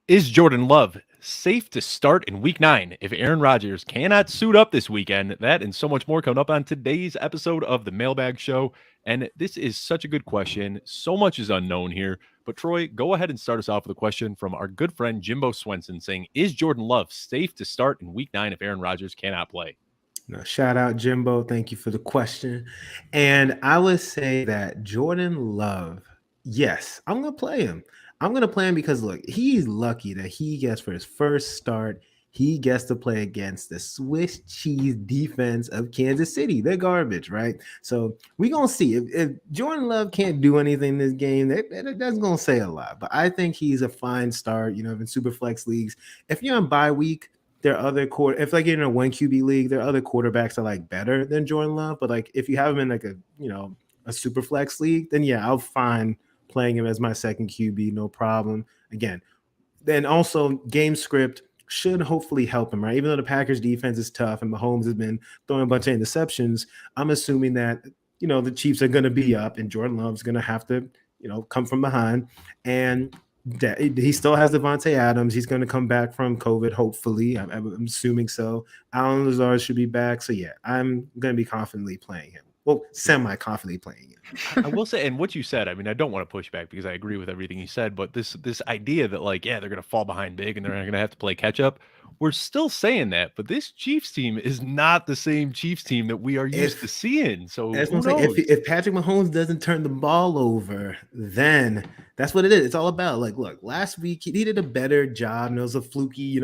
Is Jordan Love safe to start in week 9 if Aaron Rodgers cannot suit up this weekend? That and so much more coming up on today's episode of the Mailbag Show. And this is such a good question. So much is unknown here. But Troy, go ahead and start us off with a question from our good friend Jimbo Swenson saying, is Jordan Love safe to start in week 9 if Aaron Rodgers cannot play? No, shout out Jimbo. Thank you for the question. And I would say that Jordan Love, yes, I'm going to play him. I'm going to play him because, look, he's lucky that he gets for his first start, he gets to play against the Swiss cheese defense of Kansas City. They're garbage, right? So we're going to see. If Jordan Love can't do anything in this game, that's going to say a lot. But I think he's a fine start, in super flex leagues. If you're on bye week, there are other if like you're in a 1 QB league, there are other quarterbacks that are like better than Jordan Love. But like if you have him in like a super flex league, then yeah, I'll find playing him as my second QB, no problem. Again, then also game script should hopefully help him, right? Even though the Packers defense is tough and Mahomes has been throwing a bunch of interceptions, I'm assuming that the Chiefs are going to be up and Jordan Love's going to have to come from behind. And he still has DeVonta Adams. He's going to come back from COVID, hopefully. I'm assuming so. Allen Lazard should be back. So, yeah, I'm going to be confidently playing him. Well, semi-confidently playing him. I will say, and what you said, I mean, I don't want to push back because I agree with everything you said, but this idea that, like, yeah, they're going to fall behind big and they're going to have to play catch-up, we're still saying that, but this Chiefs team is not the same Chiefs team that we are used to seeing. So if Patrick Mahomes doesn't turn the ball over, then that's what it is. It's all about, like, look, last week he did a better job. And it was a fluky,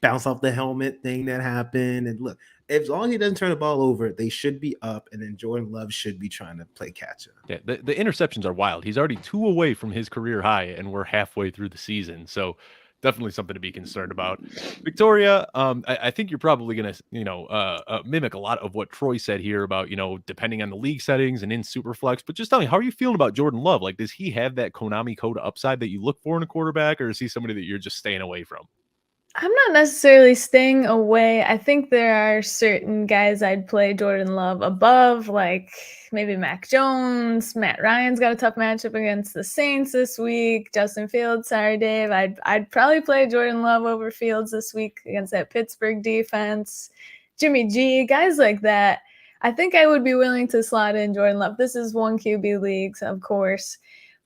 bounce off the helmet thing that happened. And look, as long as he doesn't turn the ball over, they should be up. And then Jordan Love should be trying to play catch up. Yeah, the interceptions are wild. He's already 2 away from his career high, and we're halfway through the season. So definitely something to be concerned about. Victoria, I think you're probably going to, mimic a lot of what Troy said here about, depending on the league settings and in Superflex. But just tell me, how are you feeling about Jordan Love? Like, does he have that Konami code upside that you look for in a quarterback, or is he somebody that you're just staying away from? I'm not necessarily staying away. I think there are certain guys I'd play Jordan Love above, like maybe Mac Jones. Matt Ryan's got a tough matchup against the Saints this week. Justin Fields, sorry, Dave. I'd probably play Jordan Love over Fields this week against that Pittsburgh defense. Jimmy G, guys like that. I think I would be willing to slot in Jordan Love. This is 1 QB leagues, of course.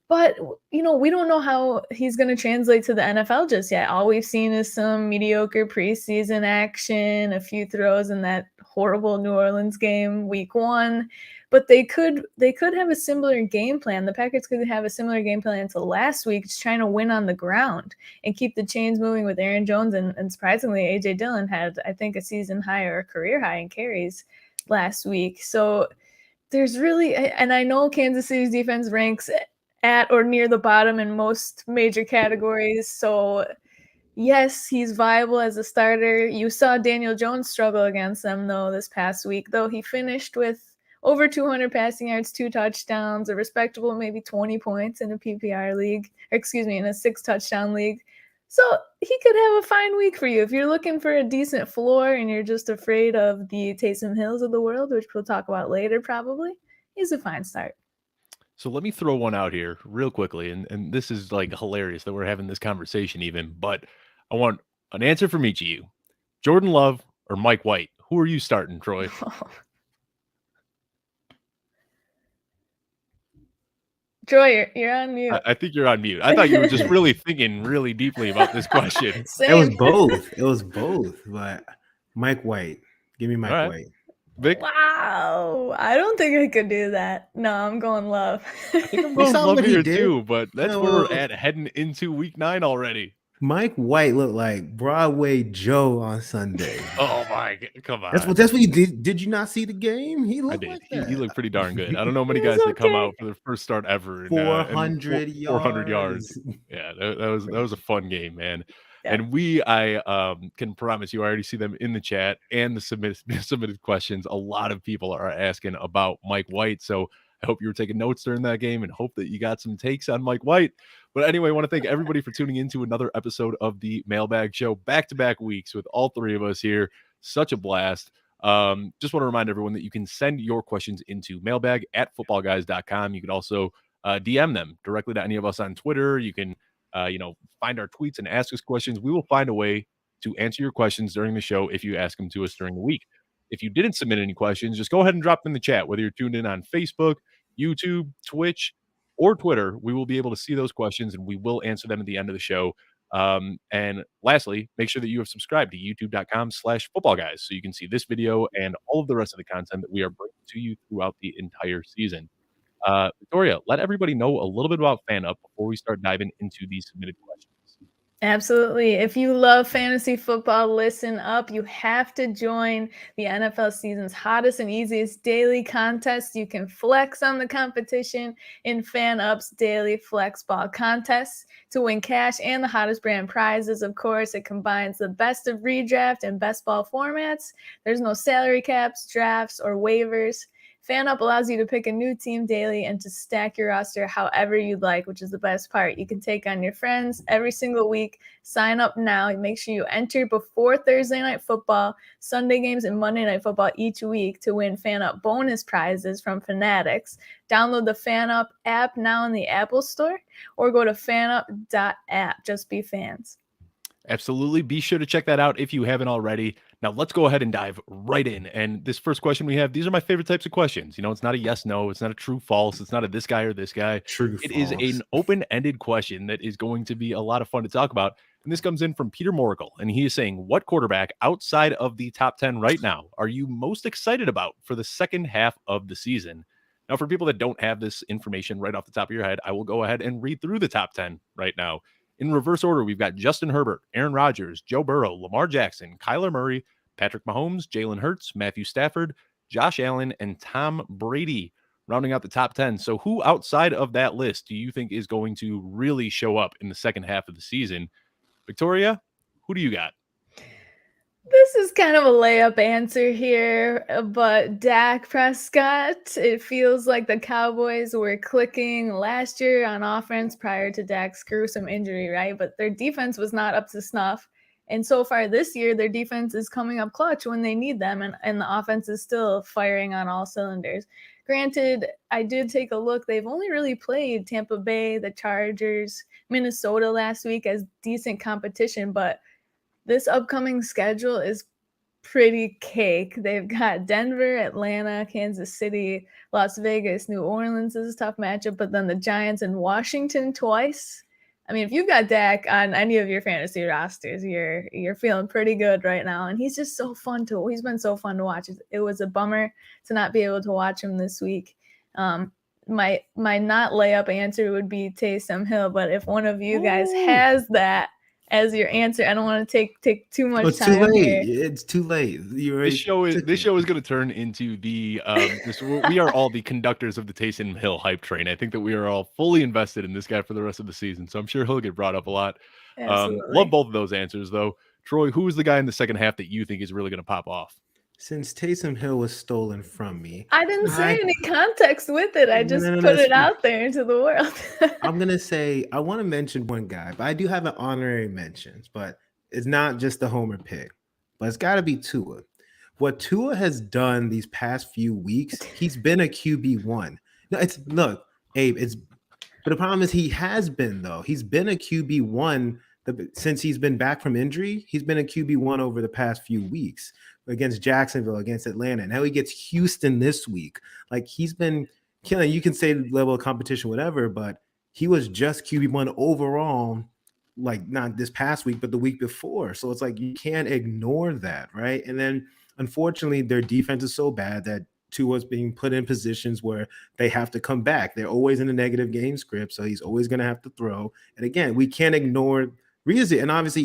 But, we don't know how he's going to translate to the NFL just yet. All we've seen is some mediocre preseason action, a few throws in that horrible New Orleans game week 1. But they could have a similar game plan. The Packers could have a similar game plan to last week, just trying to win on the ground and keep the chains moving with Aaron Jones. And surprisingly, A.J. Dillon had, I think, a season high or a career high in carries last week. So there's really – and I know Kansas City's defense ranks – at or near the bottom in most major categories. So yes, he's viable as a starter. You saw Daniel Jones struggle against them though this past week, though he finished with over 200 passing yards, 2 touchdowns, a respectable maybe 20 points in a PPR league, in a 6-touchdown league. So he could have a fine week for you. If you're looking for a decent floor and you're just afraid of the Taysom Hills of the world, which we'll talk about later probably, he's a fine start. So let me throw one out here real quickly. And this is like hilarious that we're having this conversation even, but I want an answer from each of you. Jordan Love or Mike White? Who are you starting, Troy? Troy, you're on mute. I think you're on mute. I thought you were just really thinking really deeply about this question. It was both. But Mike White. Give me Mike White. Vic? Wow. I don't think I could do that. No, I'm going Love. I think I'm going Love here too, but that's where we're at heading into week 9 already. Mike White looked like Broadway Joe on Sunday. Oh my God, come on. That's what you did. Did you not see the game? He looked like that. He looked pretty darn good. I don't know many guys that come out for their first start ever. 400 yards. 400 yards. Yeah, that was a fun game, man. Yeah. And I can promise you, I already see them in the chat and the submitted questions. A lot of people are asking about Mike White. So I hope you were taking notes during that game and hope that you got some takes on Mike White. But anyway, I want to thank everybody for tuning into another episode of the Mailbag Show, back-to-back weeks with all 3 of us here. Such a blast. Just want to remind everyone that you can send your questions into mailbag@footballguys.com. You can also DM them directly to any of us on Twitter. You can find our tweets and ask us questions. We will find a way to answer your questions during the show if you ask them to us during the week. If you didn't submit any questions, just go ahead and drop them in the chat, whether you're tuned in on Facebook, YouTube, Twitch, or Twitter. We will be able to see those questions and we will answer them at the end of the show. And lastly, make sure that you have subscribed to youtube.com/footballguys so you can see this video and all of the rest of the content that we are bringing to you throughout the entire season. Victoria, let everybody know a little bit about FanUp before we start diving into these submitted questions. Absolutely. If you love fantasy football, listen up. You have to join the NFL season's hottest and easiest daily contest. You can flex on the competition in FanUp's daily flex ball contests to win cash and the hottest brand prizes. Of course, it combines the best of redraft and best ball formats. There's no salary caps, drafts, or waivers. FanUp allows you to pick a new team daily and to stack your roster however you'd like, which is the best part. You can take on your friends every single week. Sign up now. Make sure you enter before Thursday Night Football, Sunday games, and Monday Night Football each week to win FanUp bonus prizes from Fanatics. Download the FanUp app now in the Apple Store or go to fanup.app. Just be fans. Absolutely. Be sure to check that out if you haven't already. Now, let's go ahead and dive right in. And this first question we have, these are my favorite types of questions. It's not a yes, no. It's not a true, false. It's not a this guy or this guy. True, it false. is an open-ended question that is going to be a lot of fun to talk about. And this comes in from Peter Moracle. And he is saying, what quarterback outside of the top 10 right now are you most excited about for the second half of the season? Now, for people that don't have this information right off the top of your head, I will go ahead and read through the top 10 right now. In reverse order, we've got Justin Herbert, Aaron Rodgers, Joe Burrow, Lamar Jackson, Kyler Murray, Patrick Mahomes, Jalen Hurts, Matthew Stafford, Josh Allen, and Tom Brady rounding out the top 10. So who outside of that list do you think is going to really show up in the second half of the season? Victoria, who do you got? This is kind of a layup answer here, but Dak Prescott, it feels like the Cowboys were clicking last year on offense prior to Dak's gruesome injury, right? But their defense was not up to snuff. And so far this year, their defense is coming up clutch when they need them, and the offense is still firing on all cylinders. Granted, I did take a look. They've only really played Tampa Bay, the Chargers, Minnesota last week as decent competition, but this upcoming schedule is pretty cake. They've got Denver, Atlanta, Kansas City, Las Vegas, New Orleans is a tough matchup, but then the Giants and Washington twice. I mean, if you've got Dak on any of your fantasy rosters, you're feeling pretty good right now. And he's just so fun he's been so fun to watch. It was a bummer to not be able to watch him this week. My not layup answer would be Taysom Hill, but if one of you guys has that as your answer, I don't want to take too much time. Too late. Here. It's too late. This show is going to turn into the we are all the conductors of the Taysom Hill hype train. I think that we are all fully invested in this guy for the rest of the season, so I'm sure he'll get brought up a lot. Love both of those answers, though. Troy, who is the guy in the second half that you think is really going to pop off? Since Taysom Hill was stolen from me, I didn't say any context with it. I just put it out there into the world. I'm going to say, I want to mention one guy, but I do have an honorary mentions, but it's not just the homer pick, but it's got to be Tua. What Tua has done these past few weeks, he's been a QB1. No, Abe, but the problem is he has been, though. He's been a QB1 since he's been back from injury. He's been a QB1 over the past few weeks against Jacksonville, against Atlanta. Now he gets Houston this week. Like, he's been killing. You can say level of competition, whatever, but he was just QB1 overall, like not this past week, but the week before. So it's like you can't ignore that, right? And then unfortunately, their defense is so bad that Tua's being put in positions where they have to come back. They're always in a negative game script, so he's always going to have to throw. And again, we can't ignore reason. And obviously,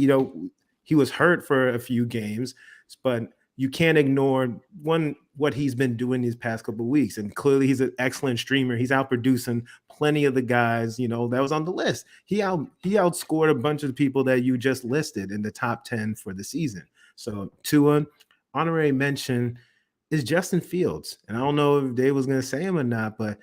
he was hurt for a few games, but you can't ignore what he's been doing these past couple of weeks. And clearly he's an excellent streamer. He's outproducing plenty of the guys, that was on the list. He outscored a bunch of the people that you just listed in the top 10 for the season. So Tua, honorary mention is Justin Fields. And I don't know if Dave was going to say him or not, but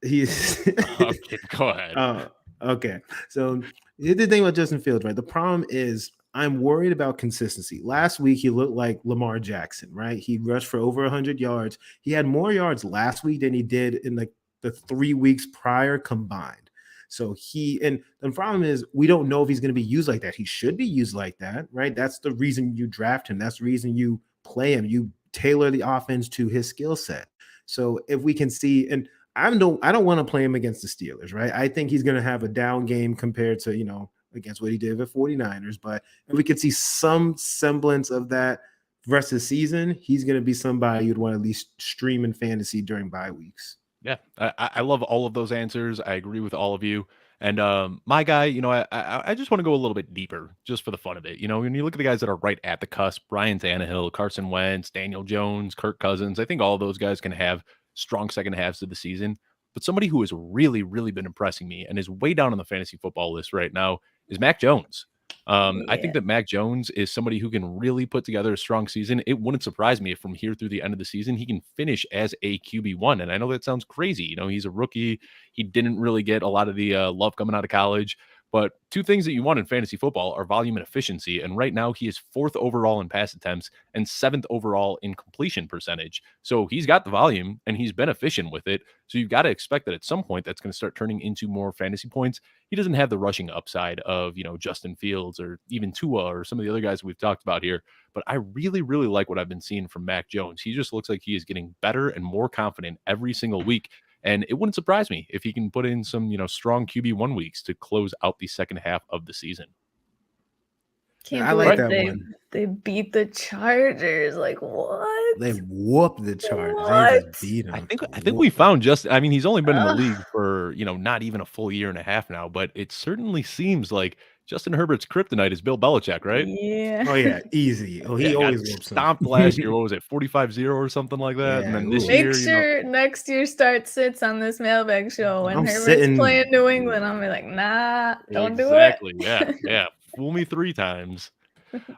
he's okay, go ahead. Okay. So here's the thing about Justin Fields, right? The problem is I'm worried about consistency. Last week, he looked like Lamar Jackson, right? He rushed for over 100 yards. He had more yards last week than he did in the 3 weeks prior combined. So and the problem is we don't know if he's going to be used like that. He should be used like that, right? That's the reason you draft him. That's the reason you play him. You tailor the offense to his skill set. So if we can see, and I don't want to play him against the Steelers, right? I think he's going to have a down game compared to, against what he did with 49ers. But if we could see some semblance of that rest of the season, he's going to be somebody you'd want to at least stream in fantasy during bye weeks. Yeah, I love all of those answers. I agree with all of you. And my guy, I just want to go a little bit deeper just for the fun of it. When you look at the guys that are right at the cusp, Ryan Tannehill, Carson Wentz, Daniel Jones, Kirk Cousins, I think all of those guys can have strong second halves of the season. But somebody who has really, really been impressing me and is way down on the fantasy football list right now is Mac Jones. I think that Mac Jones is somebody who can really put together a strong season. It wouldn't surprise me if from here through the end of the season, he can finish as a QB1. And I know that sounds crazy. He's a rookie. He didn't really get a lot of the love coming out of college. But two things that you want in fantasy football are volume and efficiency. And right now he is 4th overall in pass attempts and 7th overall in completion percentage. So he's got the volume and he's been efficient with it. So you've got to expect that at some point that's going to start turning into more fantasy points. He doesn't have the rushing upside of, Justin Fields or even Tua or some of the other guys we've talked about here. But I really, really like what I've been seeing from Mac Jones. He just looks like he is getting better and more confident every single week. And it wouldn't surprise me if he can put in some, strong QB1 weeks to close out the second half of the season. I like that one. They beat the Chargers. Like, what? They whooped the Chargers. They just beat them. I think we found he's only been in the league for, not even a full year and a half now, but it certainly seems like Justin Herbert's kryptonite is Bill Belichick, right? Yeah. Oh, yeah. Easy. Oh, he always whoops stomped last year. What was it? 45-0 or something like that. Yeah. And then this year, next year sits on this mailbag show when Herbert's playing New England. I'm like, nah, don't do it. Exactly. Yeah. Fool me 3 times.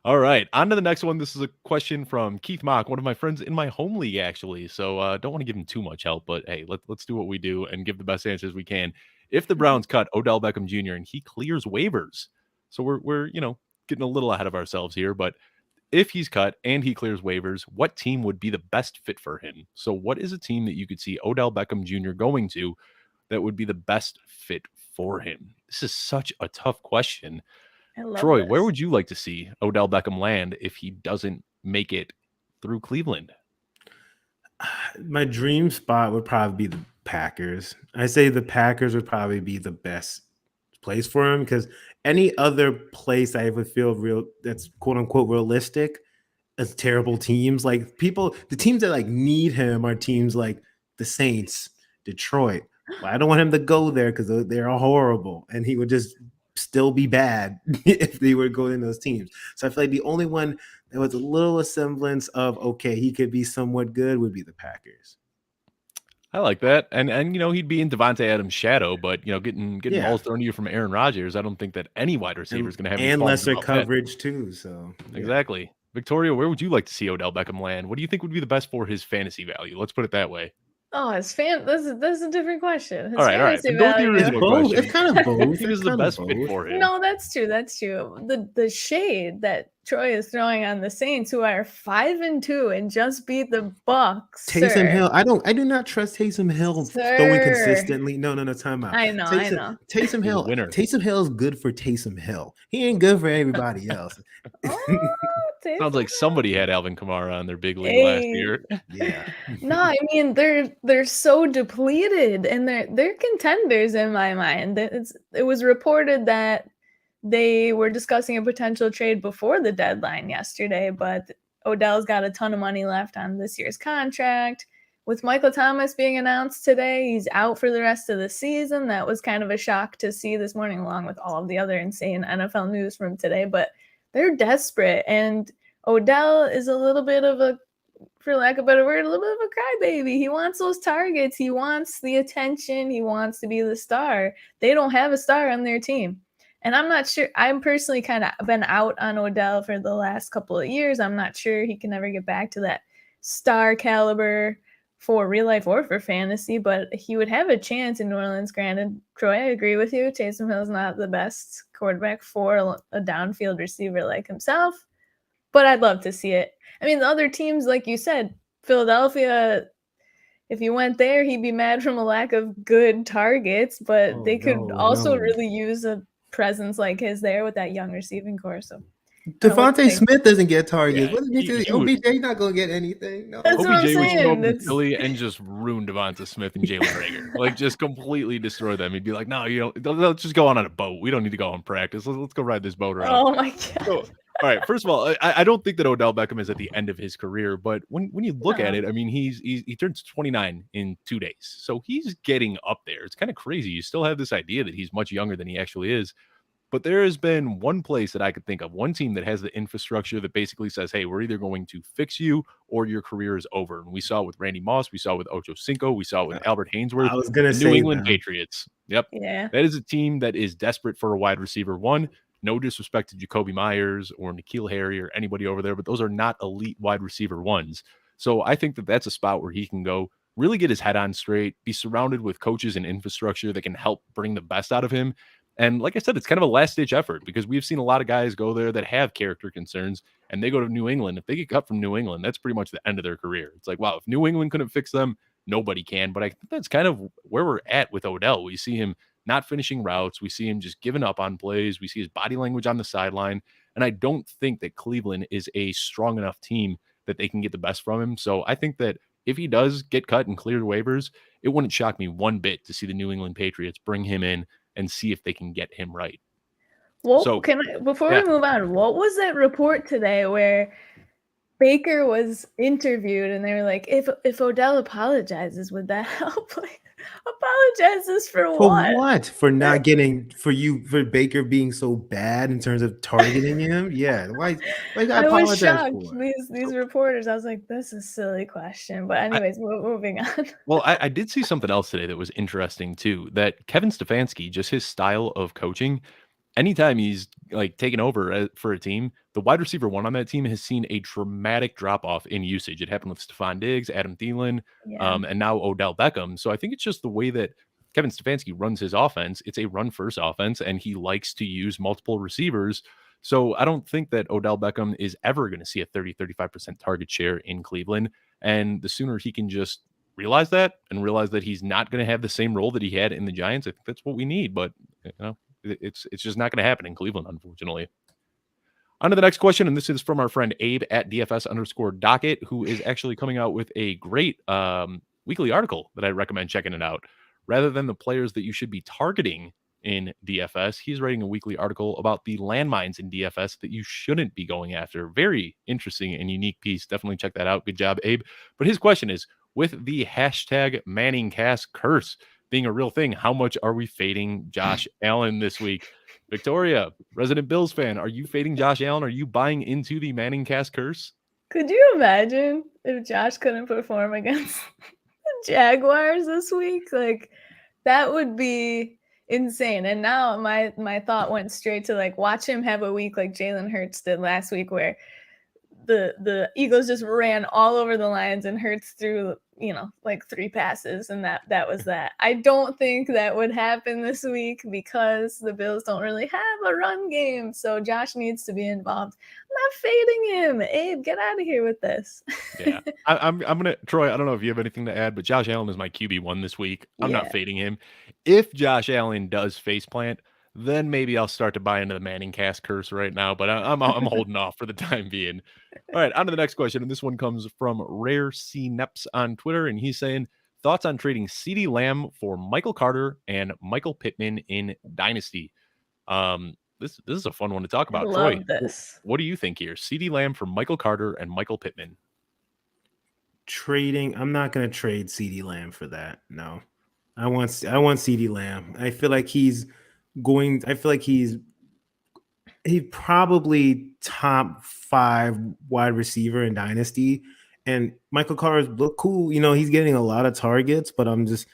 All right, on to the next one. This is a question from Keith Mock, one of my friends in my home league, actually. So don't want to give him too much help, but hey, let's do what we do and give the best answers we can. If the Browns cut Odell Beckham Jr. and he clears waivers, so we're getting a little ahead of ourselves here, but if he's cut and he clears waivers, what team would be the best fit for him? So what is a team that you could see Odell Beckham Jr. going to that would be the best fit for him? This is such a tough question. Troy, where would you like to see Odell Beckham land if he doesn't make it through Cleveland? My dream spot would probably be the Packers. I say the Packers would probably be the best place for him because any other place I would feel that's quote unquote realistic as terrible teams. Like the teams that need him are teams like the Saints, Detroit. Well, I don't want him to go there because they're horrible and he would just still be bad if they were going in those teams. So I feel like the only one that was a little semblance of okay, he could be somewhat good would be the Packers. I like that. And he'd be in DeVonta Adams' shadow, but getting balls thrown to you from Aaron Rodgers, I don't think that any wide receiver is going to have and lesser coverage too. So exactly. Victoria, where would you like to see Odell Beckham land? What do you think would be the best for his fantasy value? Let's put it that way. Oh, this is a different question. His all right. Go with the original question. It's kind of both. He was the best fit for him. No, that's true. The shade that Troy is throwing on the Saints, who are 5-2 and just beat the Bucks. Taysom Hill. I do not trust Taysom Hill throwing consistently. No, time out. I know. Taysom Hill. Winner. Taysom Hill is good for Taysom Hill. He ain't good for everybody else. Sounds like somebody had Alvin Kamara on their big league last year. Yeah. No, I mean they're so depleted and they're contenders in my mind. It was reported that they were discussing a potential trade before the deadline yesterday, but Odell's got a ton of money left on this year's contract. With Michael Thomas being announced today, he's out for the rest of the season. That was kind of a shock to see this morning, along with all of the other insane NFL news from today. But they're desperate, and Odell is a little bit of a, for lack of a better word, a little bit of a crybaby. He wants those targets. He wants the attention. He wants to be the star. They don't have a star on their team. And I'm not sure. I'm personally kind of been out on Odell for the last couple of years. I'm not sure he can ever get back to that star caliber for real life or for fantasy, but he would have a chance in New Orleans. Granted, Troy, I agree with you. Taysom Hill's not the best quarterback for a downfield receiver like himself, but I'd love to see it. I mean, the other teams, like you said, Philadelphia, if he went there, he'd be mad from a lack of good targets, but they could also really use a presence like his there with that young receiving core. So DeVonta Smith doesn't get targets. Yeah, What did he do? OBJ not gonna get anything. No. That's what I'm OBJ would show saying. up in Philly and just ruin DeVonta Smith and Jalen Reagor. Like, just completely destroy them. He'd be like, no, let's just go on a boat. We don't need to go on practice. Let's go ride this boat around. Oh my God. So, all right, first of all, I don't think that Odell Beckham is at the end of his career, but when you look at it, I mean, he turns 29 in 2 days. So he's getting up there. It's kind of crazy. You still have this idea that he's much younger than he actually is. But there has been one place that I could think of, one team that has the infrastructure that basically says, hey, we're either going to fix you or your career is over. And we saw it with Randy Moss. We saw it with Ocho Cinco. We saw it with Albert Hainsworth. I was going to say New England Patriots. Yep. Yeah. That is a team that is desperate for a wide receiver one. No disrespect to Jacoby Myers or N'Keal Harry or anybody over there, but those are not elite wide receiver ones. So I think that that's a spot where he can go really get his head on straight, be surrounded with coaches and infrastructure that can help bring the best out of him. And like I said, it's kind of a last-ditch effort because we've seen a lot of guys go there that have character concerns, and they go to New England. If they get cut from New England, that's pretty much the end of their career. It's like, wow, if New England couldn't fix them, nobody can. But I think that's kind of where we're at with Odell. We see him not finishing routes. We see him just giving up on plays. We see his body language on the sideline. And I don't think that Cleveland is a strong enough team that they can get the best from him. So I think that if he does get cut and clear waivers, it wouldn't shock me one bit to see the New England Patriots bring him in and see if they can get him right. Well, so, before we move on, what was that report today where Baker was interviewed and they were like, if Odell apologizes, would that help? Like, apologizes for what? For what? For not getting for Baker being so bad in terms of targeting him? Yeah. Why I was shocked. These reporters, I was like, this is a silly question. But anyways, moving on. Well, I did see something else today that was interesting too, that Kevin Stefanski, just his style of coaching, anytime he's like taken over for a team, the wide receiver one on that team has seen a dramatic drop off in usage. It happened with Stephon Diggs, Adam Thielen, and now Odell Beckham. So I think it's just the way that Kevin Stefanski runs his offense. It's a run first offense, and he likes to use multiple receivers. So I don't think that Odell Beckham is ever going to see a 30-35% target share in Cleveland. And the sooner he can just realize that and realize that he's not going to have the same role that he had in the Giants, I think that's what we need. But it's just not going to happen in Cleveland, unfortunately. On to the next question, and this is from our friend Abe at DFS_docket, who is actually coming out with a great weekly article that I recommend checking it out. Rather than the players that you should be targeting in DFS, he's writing a weekly article about the landmines in DFS that you shouldn't be going after. Very interesting and unique piece. Definitely check that out. Good job, Abe. But his question is, with the hashtag ManningCast Curse being a real thing, how much are we fading Josh Allen this week? Victoria, resident Bills fan, are you fading Josh Allen? Are you buying into the ManningCast Curse? Could you imagine if Josh couldn't perform against the Jaguars this week? Like, that would be insane. And now my thought went straight to like, watch him have a week like Jalen Hurts did last week, where the Eagles just ran all over the Lions and Hurts threw, like 3 passes, and that was that. I don't think that would happen this week because the Bills don't really have a run game. So Josh needs to be involved. I'm not fading him. Abe, get out of here with this. Yeah. I'm gonna, Troy, I don't know if you have anything to add, but Josh Allen is my QB1 this week. I'm not fading him. If Josh Allen does faceplant, then maybe I'll start to buy into the ManningCast Curse right now, but I'm holding off for the time being. All right, on to the next question, and this one comes from Rare C Neps on Twitter, and he's saying, thoughts on trading CeeDee Lamb for Michael Carter and Michael Pittman in Dynasty? This is a fun one to talk about. Love Troy, this. what do you think here? CeeDee Lamb for Michael Carter and Michael Pittman. Trading, I'm not going to trade CeeDee Lamb for that. No, I want CeeDee Lamb. I feel like he's probably top 5 wide receiver in Dynasty, and Michael Carter's look cool. He's getting a lot of targets, but I'm just,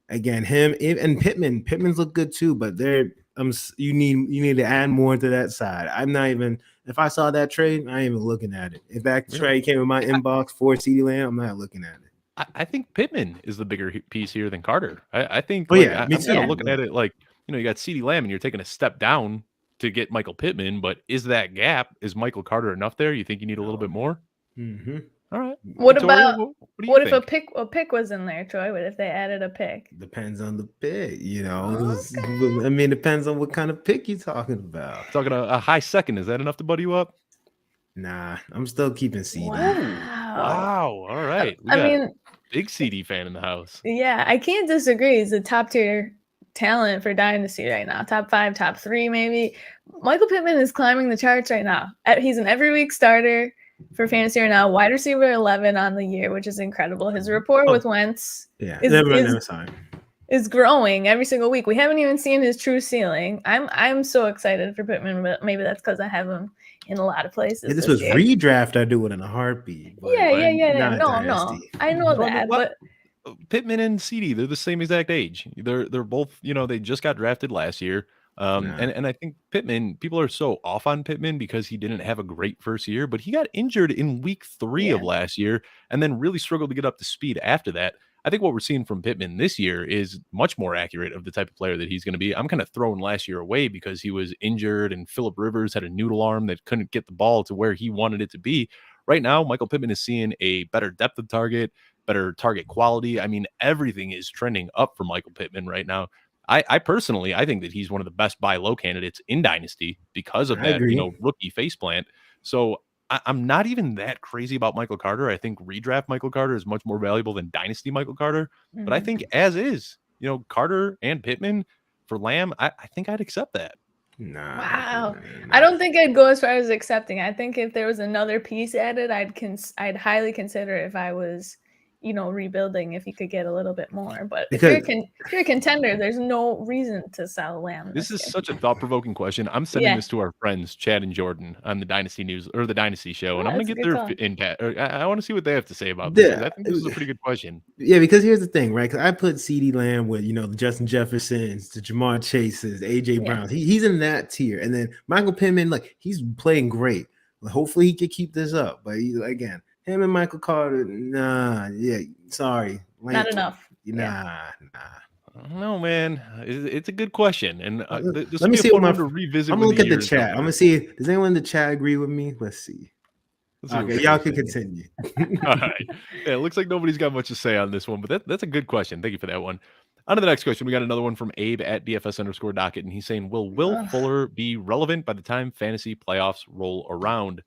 again, him and Pittman's look good too, but you need to add more to that side. I'm not even, if I saw that trade, I ain't even looking at it. If that trade came in my inbox for CeeDee Lamb, I'm not looking at it. I think Pittman is the bigger piece here than Carter. I think I'm kind of looking at it like, you got CeeDee Lamb and you're taking a step down to get Michael Pittman, but is that gap, is Michael Carter enough there? You think you need a little bit more? Mm-hmm. All right. What Victoria, about what do you what if think? a pick was in there, Troy? What if they added a pick? Depends on the pick, Okay. I mean, depends on what kind of pick you're talking about. Talking a high second, is that enough to buddy you up? Nah, I'm still keeping CD. Wow. All right. We I got mean, a big CD fan in the house. yeah, I can't disagree. He's a top tier talent for Dynasty right now. Top 5, top 3, maybe. Michael Pittman is climbing the charts right now. He's an every week starter for fantasy right now. Wide receiver 11 on the year, which is incredible. His rapport with Wentz is growing every single week. We haven't even seen his true ceiling. I'm so excited for Pittman, but maybe that's because I have him in a lot of places. This was redraft. I do it in a heartbeat. Yeah. No. I know that, but Pittman and CD, they're the same exact age. They're both, they just got drafted last year. And I think Pittman, people are so off on Pittman because he didn't have a great first year, but he got injured in week 3 of last year and then really struggled to get up to speed after that. I think what we're seeing from Pittman this year is much more accurate of the type of player that he's going to be. I'm kind of throwing last year away because he was injured and Phillip Rivers had a noodle arm that couldn't get the ball to where he wanted it to be. Right now, Michael Pittman is seeing a better depth of target, better target quality. I mean, everything is trending up for Michael Pittman right now. I personally, I think that he's one of the best buy low candidates in Dynasty because of that, rookie faceplant. So I'm not even that crazy about Michael Carter. I think redraft Michael Carter is much more valuable than Dynasty Michael Carter. But I think as is, Carter and Pittman for Lamb, I think I'd accept that. Wow. I don't think I'd go as far as accepting. I think if there was another piece added, I'd highly consider it if I was rebuilding, if you could get a little bit more. But if you're a contender, there's no reason to sell Lamb. This is such a thought-provoking question. I'm sending this to our friends Chad and Jordan on the Dynasty News or the Dynasty Show, and I'm going to get their impact. I want to see what they have to say about this. I think this is a pretty good question. Yeah, because here's the thing, right? Because I put CeeDee Lamb with the Justin Jeffersons, the Jamar Chases, AJ Browns. He's in that tier, and then Michael Pittman, he's playing great. Hopefully, he can keep this up. But again. Him and Michael Carter, sorry. Not enough. Nah. No, man. It's a good question. And let me see what I'm going to look at the chat. I'm going to see, does anyone in the chat agree with me? Let's see. Okay, y'all can continue. All right. Yeah, it looks like nobody's got much to say on this one, but that's a good question. Thank you for that one. On to the next question. We got another one from Abe at DFS_docket, and he's saying, will Will Fuller be relevant by the time fantasy playoffs roll around?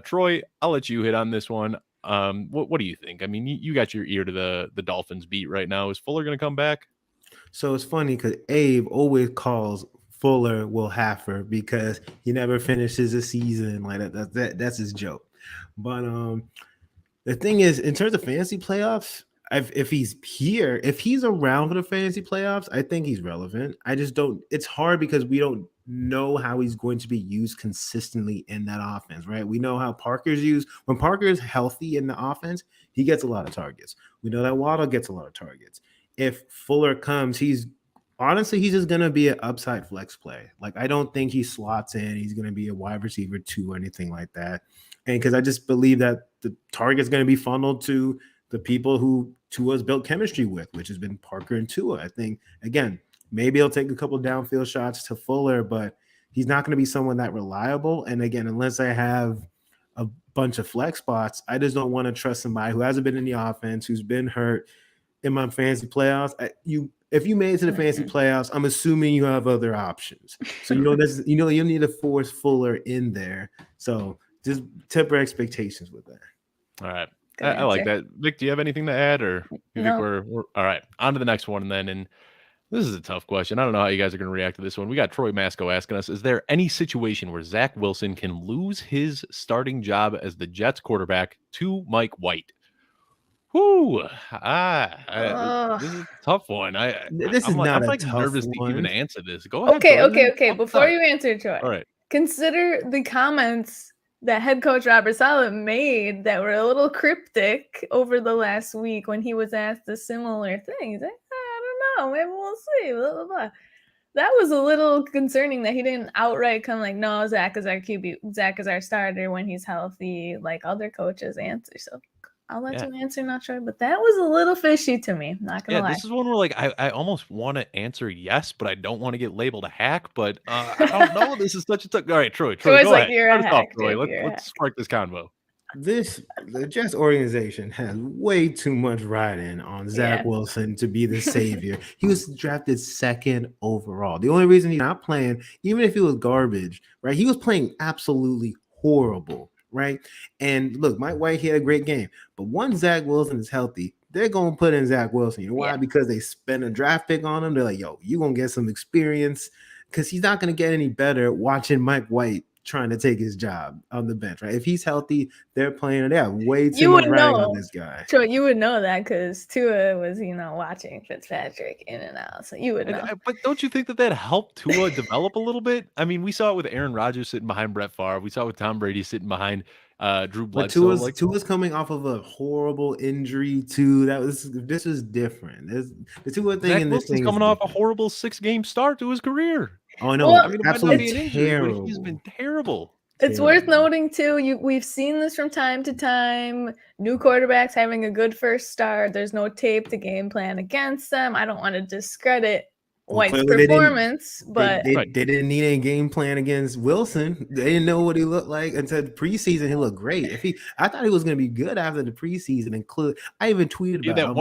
Troy, I'll let you hit on this one. What do you think? I mean, you got your ear to the Dolphins beat right now. Is Fuller going to come back? So it's funny because Abe always calls Fuller Will Haffer because he never finishes a season like that. That's his joke. But the thing is, in terms of fantasy playoffs, if he's around for the fantasy playoffs, I think he's relevant. I just don't. It's hard because we don't know how he's going to be used consistently in that offense, right? We know how Parker's used. When Parker is healthy in the offense, he gets a lot of targets. We know that Waddle gets a lot of targets. If Fuller comes, he's just going to be an upside flex play. I don't think he slots in. He's going to be a wide receiver 2 or anything like that. And because I just believe that the target's going to be funneled to the people who Tua's built chemistry with, which has been Parker and Tua. I think, again, maybe he'll take a couple downfield shots to Fuller, but he's not going to be someone that reliable. And again, unless I have a bunch of flex spots, I just don't want to trust somebody who hasn't been in the offense, who's been hurt in my fantasy playoffs. If you made it to the fantasy playoffs, I'm assuming you have other options. So you need to force Fuller in there. So just temper expectations with that. All right. I like that. Vic, do you have anything to add, or you think we're all right? On to the next one then. And this is a tough question. I don't know how you guys are going to react to this one. We got Troy Masco asking us, is there any situation where Zach Wilson can lose his starting job as the Jets quarterback to Mike White? Whoo! This is a tough one. I'm nervous to even answer this. Go ahead. Okay. Before you answer, Troy, all right. Consider the comments that head coach Robert Saleh made that were a little cryptic over the last week when he was asked a similar thing. He's like, I don't know, maybe we'll see. Blah, blah, blah. That was a little concerning that he didn't outright come like, no, Zach is our QB. Zach is our starter when he's healthy, like other coaches answer. So I'll let you answer, not sure. But that was a little fishy to me. Not gonna lie. This is one where I almost want to answer yes, but I don't want to get labeled a hack. But I don't know. This is such a all right, Troy. Troy's go like, ahead. You're a hack. Troy. Let's spark this convo. The Jets organization has way too much riding on Zach Wilson to be the savior. He was drafted 2nd overall. The only reason he's not playing, even if he was garbage, right? He was playing absolutely horrible, right? And look, Mike White, he had a great game. But once Zach Wilson is healthy, they're going to put in Zach Wilson. You know why? Because they spent a draft pick on him. They're like, yo, you're going to get some experience because he's not going to get any better watching Mike White trying to take his job on the bench, right? If he's healthy, they're playing. They have way too much riding on this guy. So you would know that because Tua was, watching Fitzpatrick in and out. So you would know. But don't you think that helped Tua develop a little bit? I mean, we saw it with Aaron Rodgers sitting behind Brett Favre. We saw it with Tom Brady sitting behind Drew Bledsoe. But Tua's coming off of a horrible injury too. This is different. The Tua thing Zach in this thing coming off a horrible 6-game start to his career. Oh no, well, I mean, absolutely terrible. He's been terrible. It's worth noting too. We've seen this from time to time. New quarterbacks having a good first start. There's no tape to game plan against them. I don't want to discredit White's performance, but they didn't need a game plan against Wilson. They didn't know what he looked like until the preseason. He looked great. I thought he was going to be good after the preseason. I even tweeted about that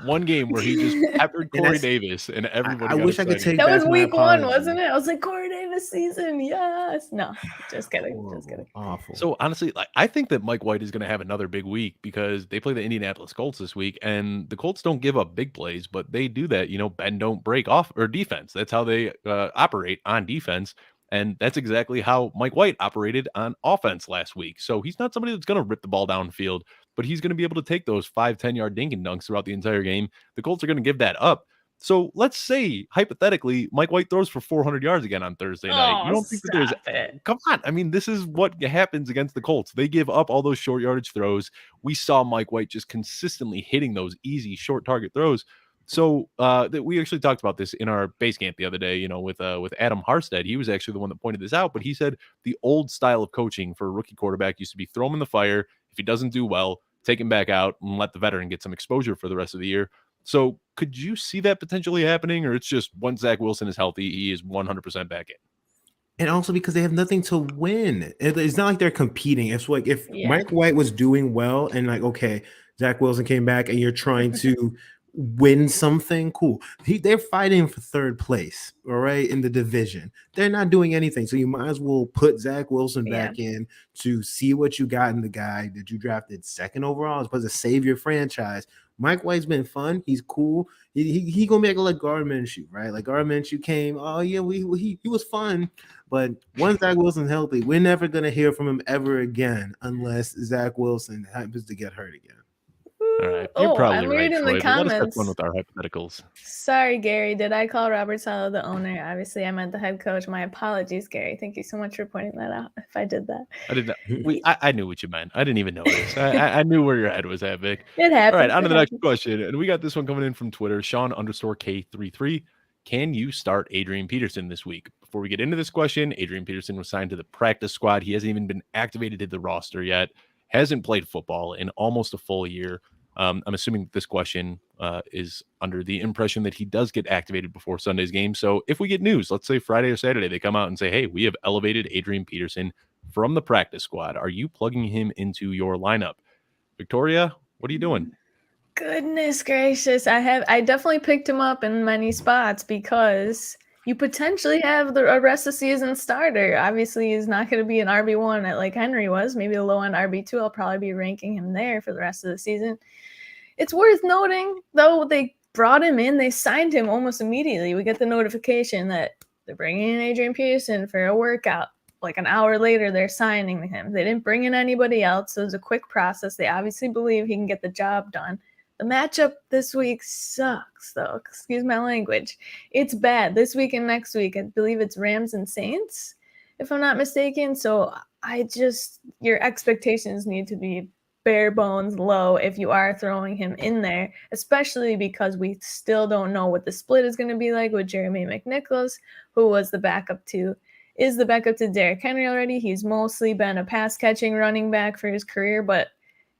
one game where he just peppered Corey Davis and everybody. I wish I could take that was week 1, wasn't it? I was like, Corey Davis season, yes. No, just kidding. Just kidding. Awful. So honestly, I think that Mike White is going to have another big week because they play the Indianapolis Colts this week, and the Colts don't give up big plays, but they do that. Bend don't break off. Or defense. That's how they operate on defense. And that's exactly how Mike White operated on offense last week. So he's not somebody that's going to rip the ball downfield, but he's going to be able to take those 5-10 yard dink and dunks throughout the entire game. The Colts are going to give that up. So let's say, hypothetically, Mike White throws for 400 yards again on Thursday night. You don't think that there's... Come on. I mean, this is what happens against the Colts. They give up all those short yardage throws. We saw Mike White just consistently hitting those easy short target throws. So we actually talked about this in our base camp the other day, with Adam Harstead. He was actually the one that pointed this out, but he said the old style of coaching for a rookie quarterback used to be throw him in the fire. If he doesn't do well, take him back out and let the veteran get some exposure for the rest of the year. So could you see that potentially happening, or it's just once Zach Wilson is healthy, he is 100% back in? And also because they have nothing to win. It's not like they're competing. It's like if Mike White was doing well and okay, Zach Wilson came back and you're trying to win something, cool. They're fighting for 3rd place, all right, in the division. They're not doing anything. So you might as well put Zach Wilson back in to see what you got in the guy that you drafted 2nd overall as opposed to save your franchise. Mike White's been fun. He's cool. He gonna make like Gardner Minshew, right? Like Gardner Minshew came. Oh yeah, he was fun. But once Zach Wilson's healthy, we're never gonna hear from him ever again unless Zach Wilson happens to get hurt again. All right. You're probably I'm right, reading Troy, the but let us have comments. fun with our hypotheticals. Sorry, Gary. Did I call Robert Saleh the owner? Obviously, I meant the head coach. My apologies, Gary. Thank you so much for pointing that out. If I did that, I did not. I knew what you meant. I didn't even notice. I knew where your head was at, Vic. It happened. All right, on to the next question. And we got this one coming in from Twitter, Sean_K33. Can you start Adrian Peterson this week? Before we get into this question, Adrian Peterson was signed to the practice squad. He hasn't even been activated to the roster yet. Hasn't played football in almost a full year. I'm assuming this question is under the impression that he does get activated before Sunday's game. So if we get news, let's say Friday or Saturday, they come out and say, hey, we have elevated Adrian Peterson from the practice squad. Are you plugging him into your lineup? Victoria, what are you doing? Goodness gracious. I definitely picked him up in many spots because you potentially have a rest of season starter. Obviously, he's not going to be an RB1 like Henry was. Maybe a low-end RB2. I'll probably be ranking him there for the rest of the season. It's worth noting, though, they brought him in. They signed him almost immediately. We get the notification that they're bringing in Adrian Peterson for a workout. Like an hour later, they're signing him. They didn't bring in anybody else. So it was a quick process. They obviously believe he can get the job done. The matchup this week sucks, though. Excuse my language. It's bad. This week and next week, I believe it's Rams and Saints, if I'm not mistaken. So your expectations need to be bare bones low if you are throwing him in there, especially because we still don't know what the split is going to be like with Jeremy McNichols, who was the backup to Derrick Henry already. He's mostly been a pass-catching running back for his career, but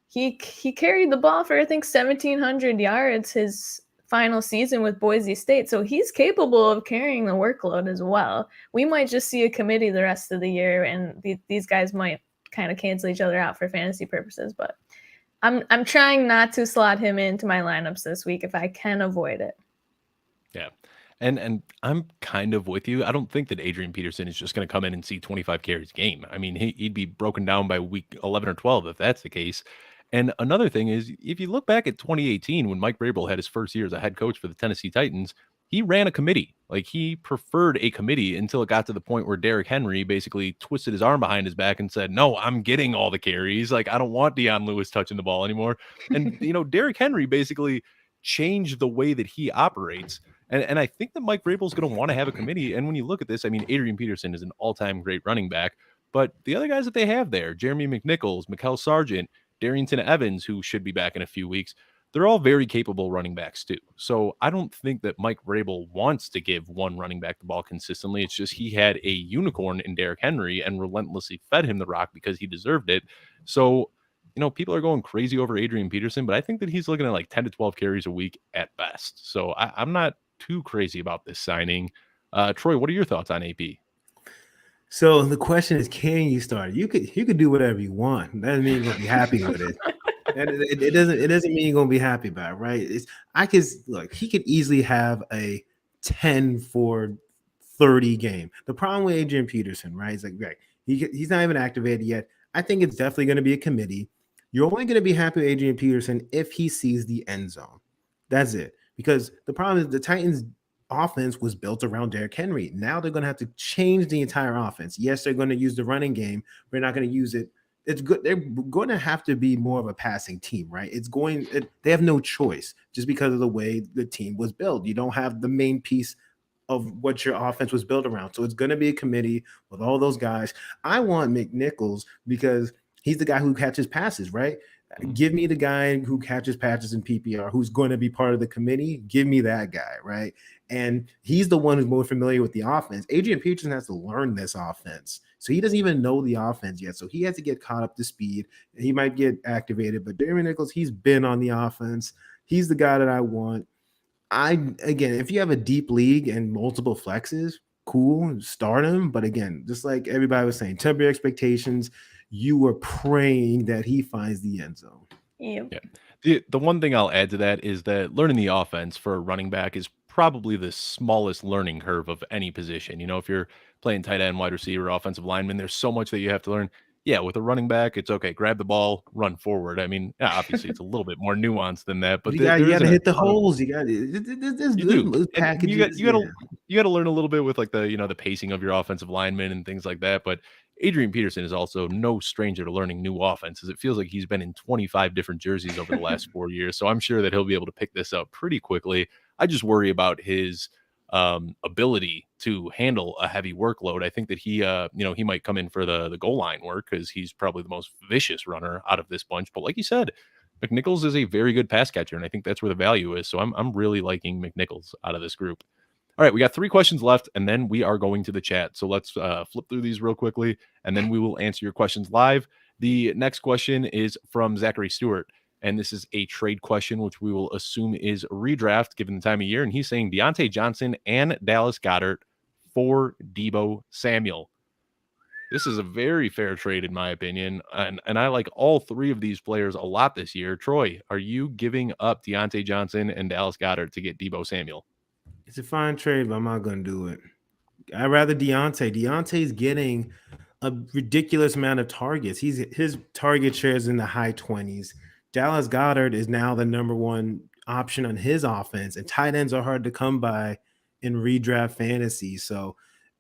he carried the ball for, I think, 1,700 yards his final season with Boise State. So he's capable of carrying the workload as well. We might just see a committee the rest of the year, and these guys might kind of cancel each other out for fantasy purposes. But I'm trying not to slot him into my lineups this week if I can avoid it. Yeah. And I'm kind of with you. I don't think that Adrian Peterson is just going to come in and see 25 carries a game. I mean, he'd be broken down by week 11 or 12 if that's the case. And another thing is, if you look back at 2018, when Mike Vrabel had his first year as a head coach for the Tennessee Titans, he ran a committee. Like, he preferred a committee until it got to the point where Derrick Henry basically twisted his arm behind his back and said, no, I'm getting all the carries. Like, I don't want Deion Lewis touching the ball anymore. And, Derrick Henry basically changed the way that he operates. And I think that Mike Vrabel is going to want to have a committee. And when you look at this, I mean, Adrian Peterson is an all-time great running back. But the other guys that they have there, Jeremy McNichols, Mikael Sargent, Darrington Evans, who should be back in a few weeks, they're all very capable running backs too. So I don't think that Mike Vrabel wants to give one running back the ball consistently. It's just he had a unicorn in Derrick Henry and relentlessly fed him the rock because he deserved it. So, people are going crazy over Adrian Peterson, but I think that he's looking at like 10 to 12 carries a week at best. So I'm not too crazy about this signing. Troy, what are your thoughts on AP? So the question is, can you start? You could do whatever you want. That doesn't mean you're gonna be happy with it. And it doesn't mean you're gonna be happy about it, right? He could easily have a 10 for 30 game. The problem with Adrian Peterson, right? He's like, right, he's not even activated yet. I think it's definitely going to be a committee. You're only going to be happy with Adrian Peterson if he sees the end zone. That's it. Because the problem is the Titans offense was built around Derrick Henry. Now they're going to have to change the entire offense. Yes, they're going to use the running game. They're not going to use it. It's good. They're going to have to be more of a passing team, right? They have no choice just because of the way the team was built. You don't have the main piece of what your offense was built around. So it's going to be a committee with all those guys. I want McNichols because he's the guy who catches passes, right? Give me the guy who catches passes in PPR, who's going to be part of the committee. Give me that guy, right? And he's the one who's more familiar with the offense. Adrian Peterson has to learn this offense. So he doesn't even know the offense yet. So he has to get caught up to speed. He might get activated, but Darren Nichols, he's been on the offense. He's the guy that I want. If you have a deep league and multiple flexes, cool, start him. But again, just like everybody was saying, temper your expectations. You were praying that he finds the end zone. Yep. Yeah. The one thing I'll add to that is that learning the offense for a running back is probably the smallest learning curve of any position. If you're playing tight end, wide receiver, offensive lineman, there's so much that you have to learn. Yeah, with a running back, it's okay. Grab the ball, run forward. I mean, obviously, it's a little bit more nuanced than that, but you got to hit the holes. You got to packages. You got to learn a little bit with like the pacing of your offensive linemen and things like that. But Adrian Peterson is also no stranger to learning new offenses. It feels like he's been in 25 different jerseys over the last 4 years, so I'm sure that he'll be able to pick this up pretty quickly. I just worry about his ability to handle a heavy workload. I think that he might come in for the goal line work because he's probably the most vicious runner out of this bunch. But like you said, McNichols is a very good pass catcher, and I think that's where the value is. So I'm really liking McNichols out of this group. All right, we got 3 questions left, and then we are going to the chat. So let's flip through these real quickly, and then we will answer your questions live. The next question is from Zachary Stewart. And this is a trade question, which we will assume is a redraft given the time of year. And he's saying Diontae Johnson and Dallas Goedert for Deebo Samuel. This is a very fair trade, in my opinion. And I like all 3 of these players a lot this year. Troy, are you giving up Diontae Johnson and Dallas Goedert to get Deebo Samuel? It's a fine trade, but I'm not going to do it. I'd rather Diontae. Diontae's getting a ridiculous amount of targets. His target share is in the high 20s. Dallas Goedert is now the number 1 option on his offense, and tight ends are hard to come by in redraft fantasy. So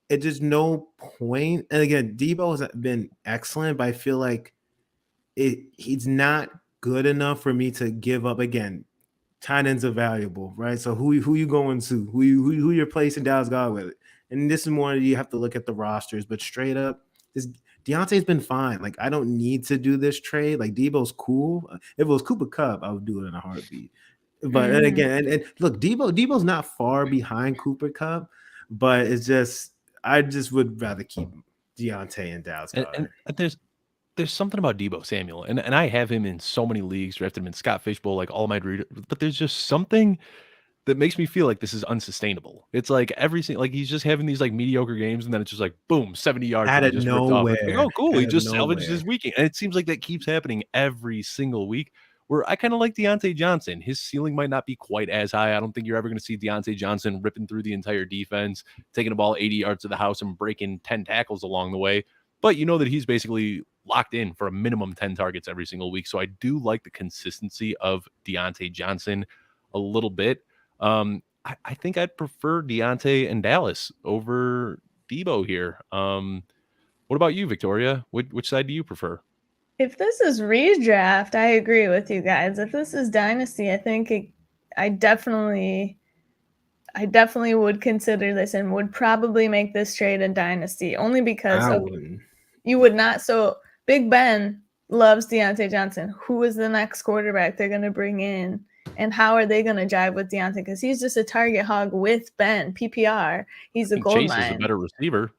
it's just no point. And again, Deebo has been excellent, but I feel like he's not good enough for me to give up. Again, tight ends are valuable, right? So who you going to? Who you're placing Dallas Goedert with? And this is more you have to look at the rosters, but straight up, Deontay's been fine. Like, I don't need to do this trade. Like, Deebo's cool. If it was Cooper Kupp, I would do it in a heartbeat. But and again, and look, Deebo's not far behind Cooper Kupp, but I just would rather keep Diontae and Dallas Goedert. And there's something about Deebo Samuel, and I have him in so many leagues, drafted him in Scott Fishbowl, like all my readers, but there's just something that makes me feel like this is unsustainable. It's like like he's just having these like mediocre games, and then it's just like boom, 70 yards Out that he of just ripped off. It's like, nowhere. oh, cool. He Out of just salvaged his nowhere. weekend. And it seems like that keeps happening every single week. Where I kind of like Diontae Johnson. His ceiling might not be quite as high. I don't think you're ever going to see Diontae Johnson ripping through the entire defense, taking the ball 80 yards to the house and breaking 10 tackles along the way. But you know that he's basically locked in for a minimum 10 targets every single week. So I do like the consistency of Diontae Johnson a little bit. I think I'd prefer Diontae and Dallas over Deebo here. What about you, Victoria? Which side do you prefer? If this is redraft, I agree with you guys. If this is dynasty, I think I definitely would consider this and would probably make this trade in dynasty only because you would not. So Big Ben loves Diontae Johnson. Who is the next quarterback they're going to bring in? And how are they going to jive with Diontae? Because he's just a target hog with Ben, PPR. He's a gold Chase mine. is a better receiver.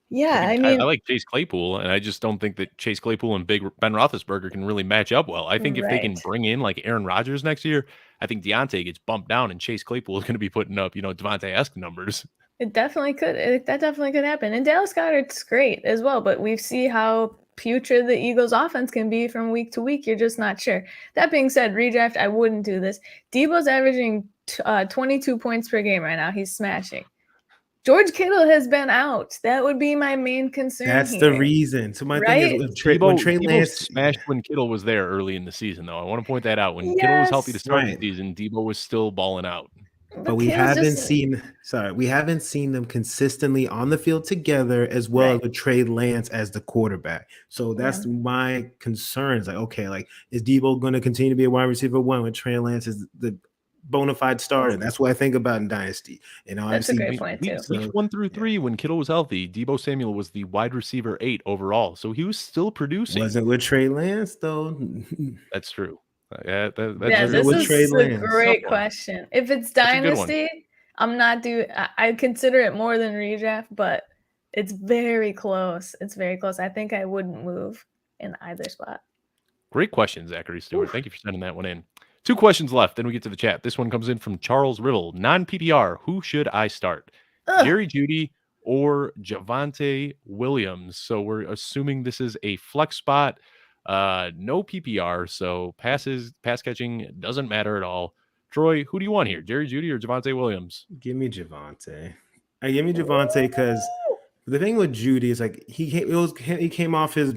Yeah, I mean, I like Chase Claypool, and I just don't think that Chase Claypool and Big Ben Roethlisberger can really match up well. I think if they can bring in like Aaron Rodgers next year, I think Diontae gets bumped down, and Chase Claypool is going to be putting up, DeVonta-esque numbers. It definitely could. That definitely could happen. And Dallas Goedert's great as well, but we see how putrid the Eagles' offense can be from week to week. You're just not sure. That being said, redraft, I wouldn't do this. Deebo's averaging 22 points per game right now. He's smashing. George Kittle has been out. That would be my main concern. That's here. the reason. So my thing is, when Trey Lance smashed when Kittle was there early in the season, though. I want to point that out. When Kittle was healthy to start the season, Deebo was still balling out. But we haven't seen them consistently on the field together as well as with Trey Lance as the quarterback. So that's my concerns. Like, okay, like is Deebo going to continue to be a wide receiver one when Trey Lance is the bona fide starter? That's what I think about in Dynasty. That's a great point too. Weeks 1 through 3, when Kittle was healthy, Deebo Samuel was the wide receiver 8 overall, so he was still producing. Wasn't with Trey Lance though. That's true. This is a great question. If it's Dynasty, I consider it more than redraft, but it's very close. It's very close. I think I wouldn't move in either spot. Great question, Zachary Stewart. Thank you for sending that one in. 2 questions left, then we get to the chat. This one comes in from Charles Riddle. Non-PPR, who should I start? Jerry Jeudy or Javonte Williams? So we're assuming this is a flex spot. No PPR, so pass catching doesn't matter at all. Troy, who do you want here? Jerry Jeudy or Javonte Williams? Give me Javonte. Give me Javonte because the thing with Jeudy is like he came off his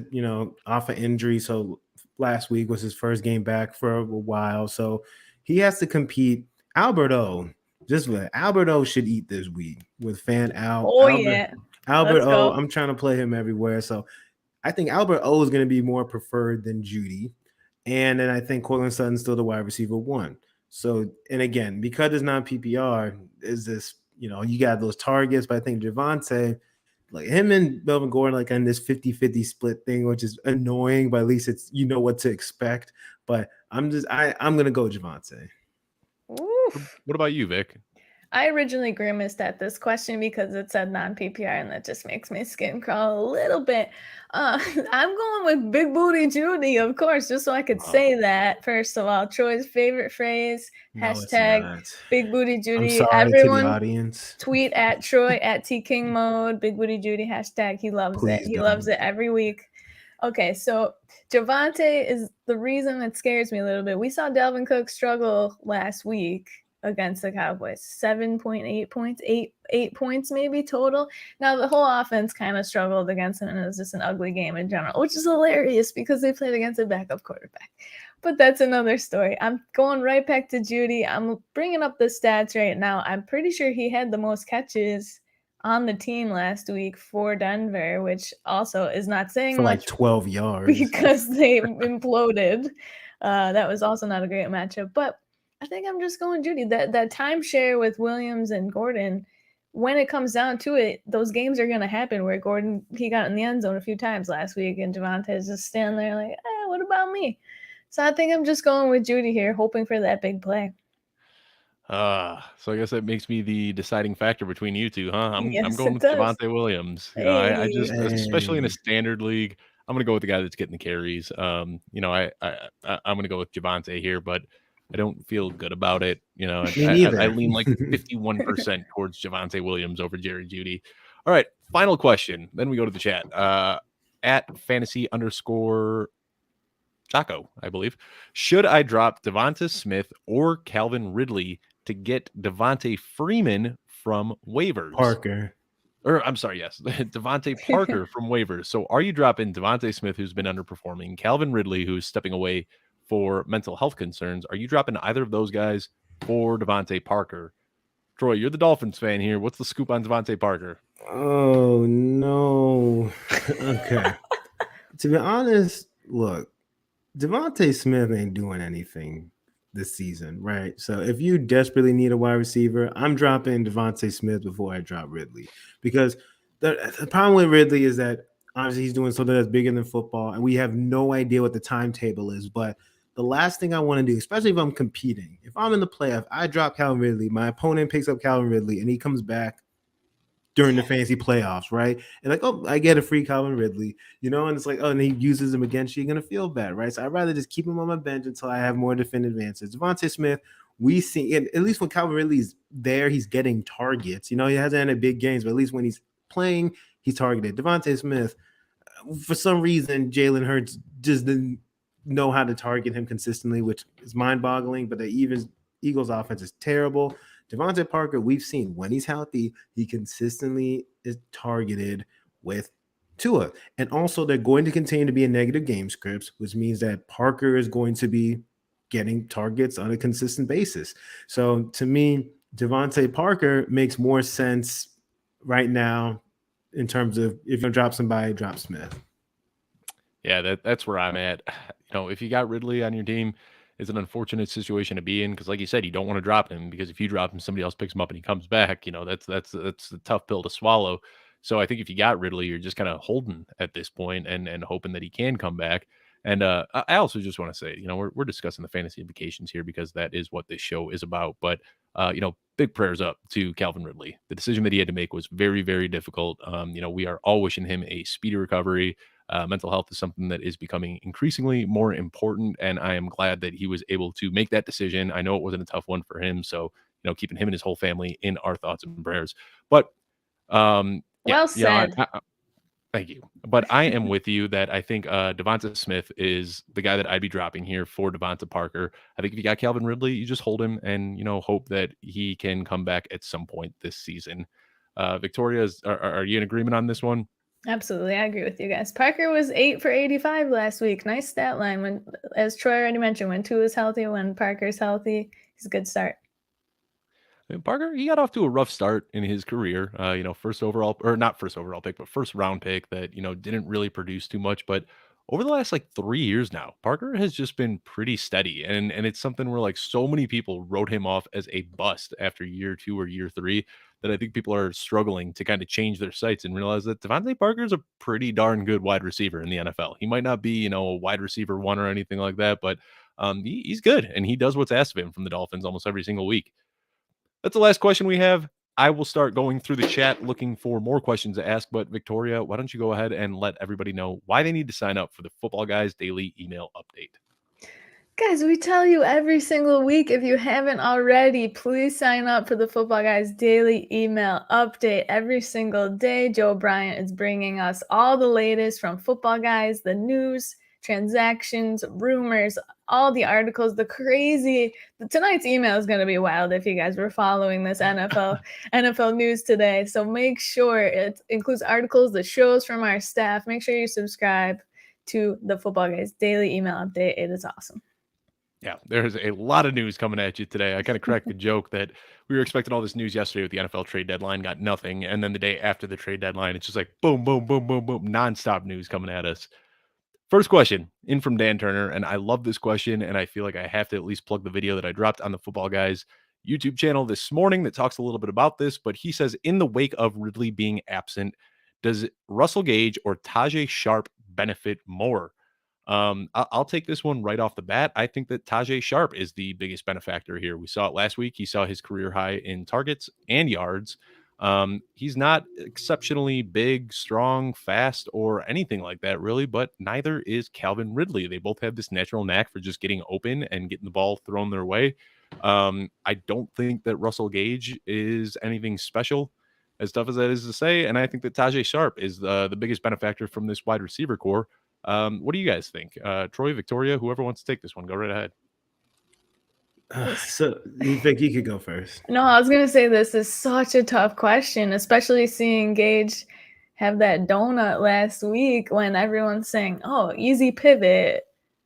off an injury, so last week was his first game back for a while, so he has to compete. Albert O should eat this week with FanUp. Albert O. I'm trying to play him everywhere, so I think Albert O is going to be more preferred than Jeudy, and then I think Courtland Sutton's still the wide receiver 1. So, and again, because it's not PPR, is this you got those targets, but I think Javonte, like him and Melvin Gordon, like on this 50-50 split thing, which is annoying, but at least it's what to expect. But I'm gonna go Javonte. What about you, Vic? I originally grimaced at this question because it said non-PPR, and that just makes my skin crawl a little bit. I'm going with Big Booty Jeudy, of course, just so I could say that. First of all, Troy's favorite phrase, hashtag Big Booty Jeudy. Everyone, to the audience, tweet at Troy at TKingMode, Big Booty Jeudy, hashtag. He loves it. He loves it every week. Okay, so Javonte is the reason it scares me a little bit. We saw Dalvin Cook struggle last week against the Cowboys. 7.8 points, 8 points maybe total. Now the whole offense kind of struggled against him, and it was just an ugly game in general, which is hilarious because they played against a backup quarterback. But that's another story. I'm going right back to Jeudy. I'm bringing up the stats right now. I'm pretty sure he had the most catches on the team last week for Denver, which also is not saying for much. Like 12 yards. Because they imploded. That was also not a great matchup, but I think I'm just going Jeudy. That timeshare with Williams and Gordon, when it comes down to it, those games are going to happen where Gordon, he got in the end zone a few times last week, and Javonte is just standing there like, what about me? So I think I'm just going with Jeudy here, hoping for that big play. So I guess that makes me the deciding factor between you two, huh? I'm going with Javonte Williams. I just, especially in a standard league, I'm going to go with the guy that's getting the carries. I'm going to go with Javonte here, but I don't feel good about it. You know, Me I neither. lean like 51% towards Javonte Williams over Jerry Jeudy. All right, final question. Then we go to the chat. At fantasy_Taco, I believe. Should I drop DeVonta Smith or Calvin Ridley to get Devonta Freeman from waivers? Parker. Or I'm sorry, yes, Devontae Parker from waivers. So are you dropping Devonta Smith, who's been underperforming, Calvin Ridley, who's stepping away for mental health concerns? Are you dropping either of those guys for Devontae Parker? Troy, you're the Dolphins fan here. What's the scoop on Devontae Parker? Oh no. Okay. To be honest, look, DeVonta Smith ain't doing anything this season, right? So if you desperately need a wide receiver, I'm dropping DeVonta Smith before I drop Ridley, because the problem with Ridley is that obviously he's doing something that's bigger than football, and we have no idea what the timetable is. But the last thing I want to do, especially if I'm competing, if I'm in the playoff, I drop Calvin Ridley, my opponent picks up Calvin Ridley, and he comes back during the fantasy playoffs, right? And like, oh, I get a free Calvin Ridley, and it's like, oh, and he uses him against you, you're gonna feel bad, right? So I'd rather just keep him on my bench until I have more definitive answers. DeVonta Smith, we see, at least when Calvin Ridley's there, he's getting targets. He hasn't had big games, but at least when he's playing, he's targeted. DeVonta Smith, for some reason, Jalen Hurts just didn't know how to target him consistently, which is mind-boggling. But the Eagles' offense is terrible. DeVonta Parker, we've seen when he's healthy, he consistently is targeted with Tua. And also, they're going to continue to be in negative game scripts, which means that Parker is going to be getting targets on a consistent basis. So to me, DeVonta Parker makes more sense right now in terms of if you're going to drop somebody, drop Smith. Yeah, that's where I'm at. If you got Ridley on your team, it's an unfortunate situation to be in because, like you said, you don't want to drop him because if you drop him, somebody else picks him up and he comes back. That's a tough pill to swallow. So I think if you got Ridley, you're just kind of holding at this point and hoping that he can come back. And I also just want to say, we're discussing the fantasy implications here because that is what this show is about. But big prayers up to Calvin Ridley. The decision that he had to make was very, very difficult. We are all wishing him a speedy recovery. Mental health is something that is becoming increasingly more important, and I am glad that he was able to make that decision. I know it wasn't a tough one for him, so keeping him and his whole family in our thoughts and prayers. But well said. Thank you. But I am with you that I think DeVonta Smith is the guy that I'd be dropping here for DeVonta Parker. I think if you got Calvin Ridley, you just hold him and hope that he can come back at some point this season. Victoria, are you in agreement on this one? Absolutely. I agree with you guys. Parker was 8 for 85 last week. Nice stat line. When, as Troy already mentioned, when Tua is healthy, when Parker's healthy, it's a good start. Parker, he got off to a rough start in his career. First overall, or not first overall pick, but first round pick that, didn't really produce too much. But over the last 3 years now, Parker has just been pretty steady. And it's something where so many people wrote him off as a bust after year 2 or year 3 that I think people are struggling to kind of change their sights and realize that DeVonta Parker is a pretty darn good wide receiver in the NFL. He might not be, a wide receiver 1 or anything like that, but he's good and he does what's asked of him from the Dolphins almost every single week. That's the last question we have. I will start going through the chat looking for more questions to ask, but Victoria, why don't you go ahead and let everybody know why they need to sign up for the Football Guys Daily Email Update. Guys, we tell you every single week, if you haven't already, please sign up for the Football Guys Daily Email Update every single day. Joe Bryant is bringing us all the latest from Football Guys, the news, transactions, rumors, all the articles, tonight's email is going to be wild if you guys were following this NFL news today. So make sure it includes articles, the shows from our staff. Make sure you subscribe to the Football Guys Daily Email Update. It is awesome. Yeah, there's a lot of news coming at you today. I kind of cracked the joke that we were expecting all this news yesterday with the NFL trade deadline, got nothing. And then the day after the trade deadline, it's just boom, boom, boom, boom, boom, nonstop news coming at us. First question in from Dan Turner, and I love this question, and I feel like I have to at least plug the video that I dropped on the Football Guys YouTube channel this morning that talks a little bit about this, but he says, in the wake of Ridley being absent, does Russell Gage or Tajae Sharpe benefit more? I'll take this one right off the bat. I think that Tajae Sharpe is the biggest benefactor here. We saw it last week. He saw his career high in targets and yards. He's not exceptionally big, strong, fast, or anything like that, really, but neither is Calvin Ridley. They both have this natural knack for just getting open and getting the ball thrown their way. I don't think that Russell Gage is anything special, as tough as that is to say, and I think that Tajay Sharp is the biggest benefactor from this wide receiver core. What do you guys think? Troy, Victoria, whoever wants to take this one, go right ahead. So you think you could go first? No, I was going to say this is such a tough question, especially seeing Gage have that donut last week when everyone's saying, oh, easy pivot,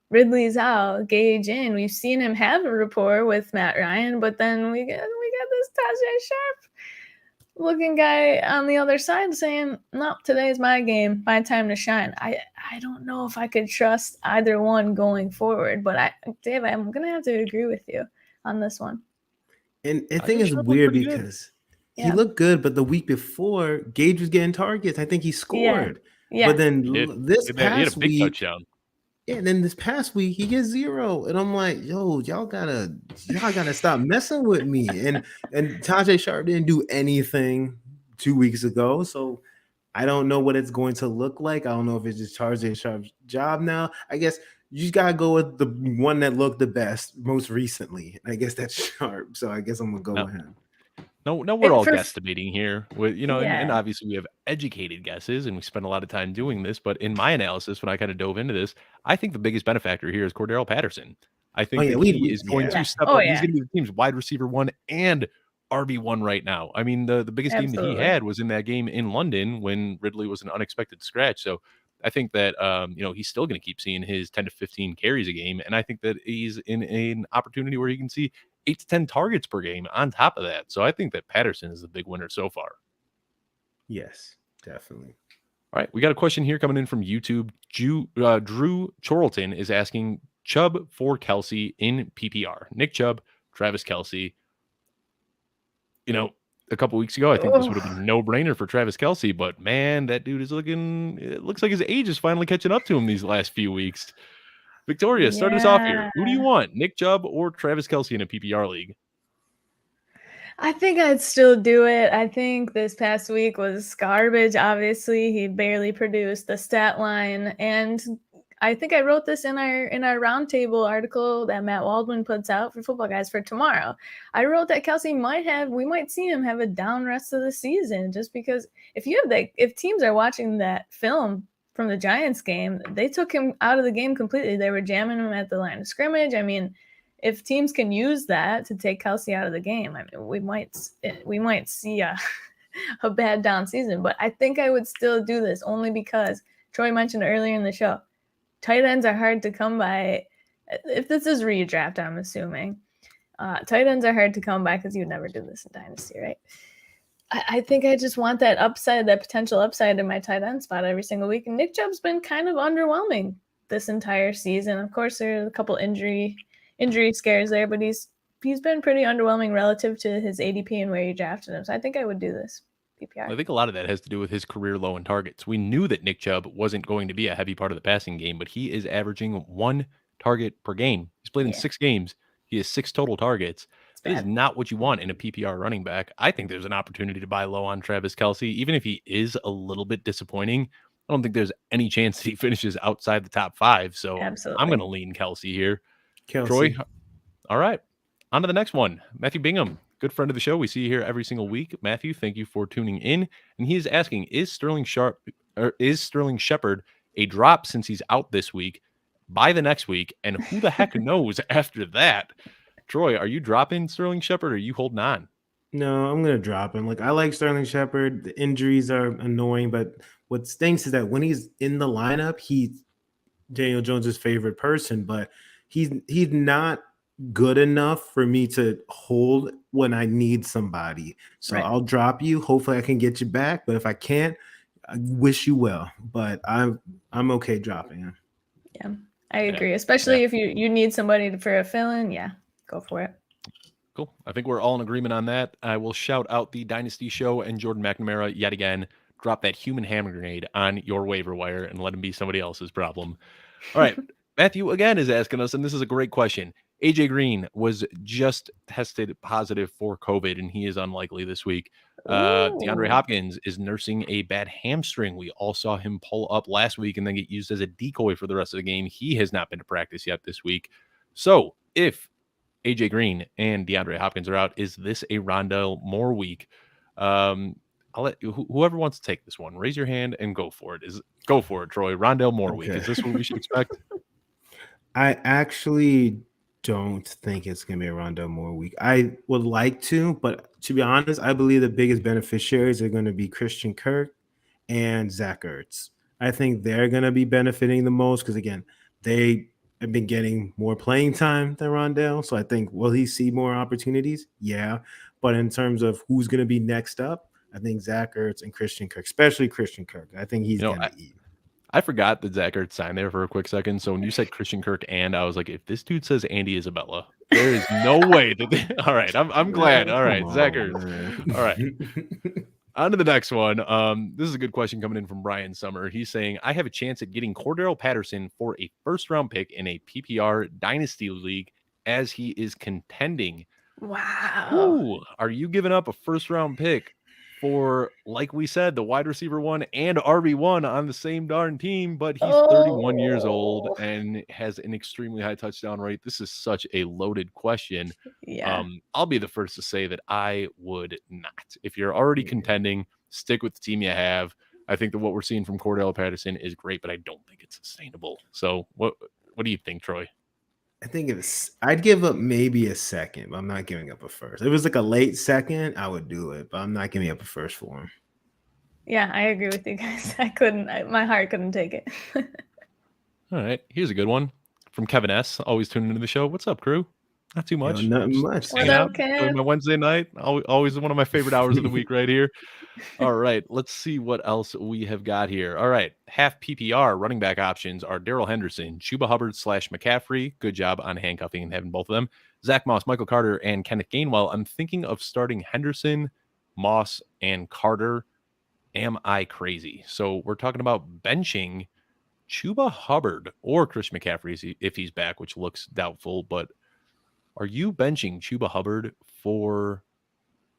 Ridley's out, Gage in. We've seen him have a rapport with Matt Ryan, but then we got this Tajay Sharp looking guy on the other side saying, no, today's my game, my time to shine. I don't know if I could trust either one going forward, but Dave, I'm going to have to agree with you on this one. And the thing is weird because he looked good, but the week before, Gage was getting targets. I think he scored. Yeah. But then this he had a big week, touchdown. Yeah, and then this past week he gets 0, and I'm like, yo, y'all gotta stop messing with me. And Tajay Sharp didn't do anything 2 weeks ago, so I don't know what it's going to look like. I don't know if it's just Tajay Sharp's job now. I guess you just gotta go with the one that looked the best most recently. I guess that's Sharp, so I guess I'm gonna go with him. No, we're all guesstimating here. With and obviously we have educated guesses, and we spend a lot of time doing this. But in my analysis, when I kind of dove into this, I think the biggest benefactor here is Cordarrelle Patterson. I think that he is going to step up. He's going to be the team's wide receiver 1 and RB1 right now. I mean, the biggest game that he had was in that game in London when Ridley was an unexpected scratch. So I think that he's still going to keep seeing his 10 to 15 carries a game, and I think that he's in an opportunity where he can see 8 to 10 targets per game on top of that. So I think that Patterson is the big winner so far. Yes, definitely. All right, we got a question here coming in from YouTube. Drew Chorlton is asking Chubb for Kelsey in PPR. Nick Chubb, Travis Kelsey. A couple weeks ago, I think this would have been a no-brainer for Travis Kelsey, but man, that dude is it looks like his age is finally catching up to him these last few weeks. Victoria, start us off here. Who do you want, Nick Chubb or Travis Kelsey in a PPR league? I think I'd still do it. I think this past week was garbage. Obviously, he barely produced the stat line, and I think I wrote this in our roundtable article that Matt Waldman puts out for Football Guys for tomorrow. I wrote that Kelsey we might see him have a down rest of the season, just because if teams are watching that film from the Giants game, they took him out of the game completely. They were jamming him at the line of scrimmage. I mean, if teams can use that to take Kelsey out of the game, I mean, we might see a bad down season. But I think I would still do this only because Troy mentioned earlier in the show, tight ends are hard to come by. If this is redraft, I'm assuming tight ends are hard to come by because you'd never do this in Dynasty, right? I think I just want that upside, that potential upside in my tight end spot every single week. And Nick Chubb's been kind of underwhelming this entire season. Of course, there are a couple injury scares there, but he's been pretty underwhelming relative to his ADP and where you drafted him. So I think I would do this PPR. I think a lot of that has to do with his career low in targets. We knew that Nick Chubb wasn't going to be a heavy part of the passing game, but he is averaging 1 target per game. He's played in 6 games. He has 6 total targets. That is not what you want in a PPR running back. I think there's an opportunity to buy low on Travis Kelsey. Even if he is a little bit disappointing, I don't think there's any chance that he finishes outside the top 5. So absolutely, I'm going to lean Kelsey here. Troy, all right. On to the next one. Matthew Bingham, good friend of the show. We see you here every single week. Matthew, thank you for tuning in. And he is asking, is Sterling Shepard a drop since he's out this week, by the next week, and who the heck knows after that? Troy, are you dropping Sterling Shepard or are you holding on? No, I'm going to drop him. I like Sterling Shepard. The injuries are annoying, but what stinks is that when he's in the lineup, he's Daniel Jones's favorite person, but he's not good enough for me to hold when I need somebody. So I'll drop you. Hopefully I can get you back, but if I can't, I wish you well. But I'm okay dropping him. Yeah, I agree. Especially if you need somebody for a fill-in. Yeah, go for it. Cool. I think we're all in agreement on that. I will shout out the Dynasty Show and Jordan McNamara yet again. Drop that human hand grenade on your waiver wire and let him be somebody else's problem. All right. Matthew again is asking us, and this is a great question. AJ Green was just tested positive for COVID, and he is unlikely this week. DeAndre Hopkins is nursing a bad hamstring. We all saw him pull up last week and then get used as a decoy for the rest of the game. He has not been to practice yet this week. So if AJ Green and DeAndre Hopkins are out, is this a Rondale Moore week? I'll let whoever wants to take this one, raise your hand and go for it. Go for it, Troy. Rondale Moore week. Is this what we should expect? I actually don't think it's going to be a Rondale Moore week. I would like to, but to be honest, I believe the biggest beneficiaries are going to be Christian Kirk and Zach Ertz. I think they're going to be benefiting the most because, again, they have been getting more playing time than Rondale. So I think, will he see more opportunities? Yeah. But in terms of who's going to be next up, I think Zach Ertz and Christian Kirk, especially Christian Kirk. I think he's going to eat. I forgot that Zach Ertz signed there for a quick second. So when you said Christian Kirk I was like, if this dude says Andy Isabella, there is no way that all right, I'm glad. All right, Zach Ertz. All right. On to the next one. This is a good question coming in from Brian Summer. He's saying, I have a chance at getting Cordero Patterson for a first-round pick in a PPR Dynasty League as he is contending. Wow. Ooh, are you giving up a first-round pick for, like we said, the wide receiver 1 and RB1 on the same darn team, but he's 31 years old and has an extremely high touchdown rate? This is such a loaded question. Yeah. I'll be the first to say that I would not. If you're already contending, stick with the team you have. I think that what we're seeing from Cordell Patterson is great, but I don't think it's sustainable. So what do you think, Troy? I think I'd give up maybe a second, but I'm not giving up a first. If it was like a late second, I would do it, but I'm not giving up a first for him. Yeah, I agree with you guys. My heart couldn't take it. All right. Here's a good one from Kevin S. Always tuning into the show. What's up, crew? Not too much. Not much. What up, Kev? My Wednesday night. Always one of my favorite hours of the week right here. All right. Let's see what else we have got here. All right. Half PPR running back options are Darrell Henderson, Chuba Hubbard / McCaffrey. Good job on handcuffing and having both of them. Zach Moss, Michael Carter, and Kenneth Gainwell. I'm thinking of starting Henderson, Moss, and Carter. Am I crazy? So we're talking about benching Chuba Hubbard or Chris McCaffrey if he's back, which looks doubtful, but are you benching Chuba Hubbard for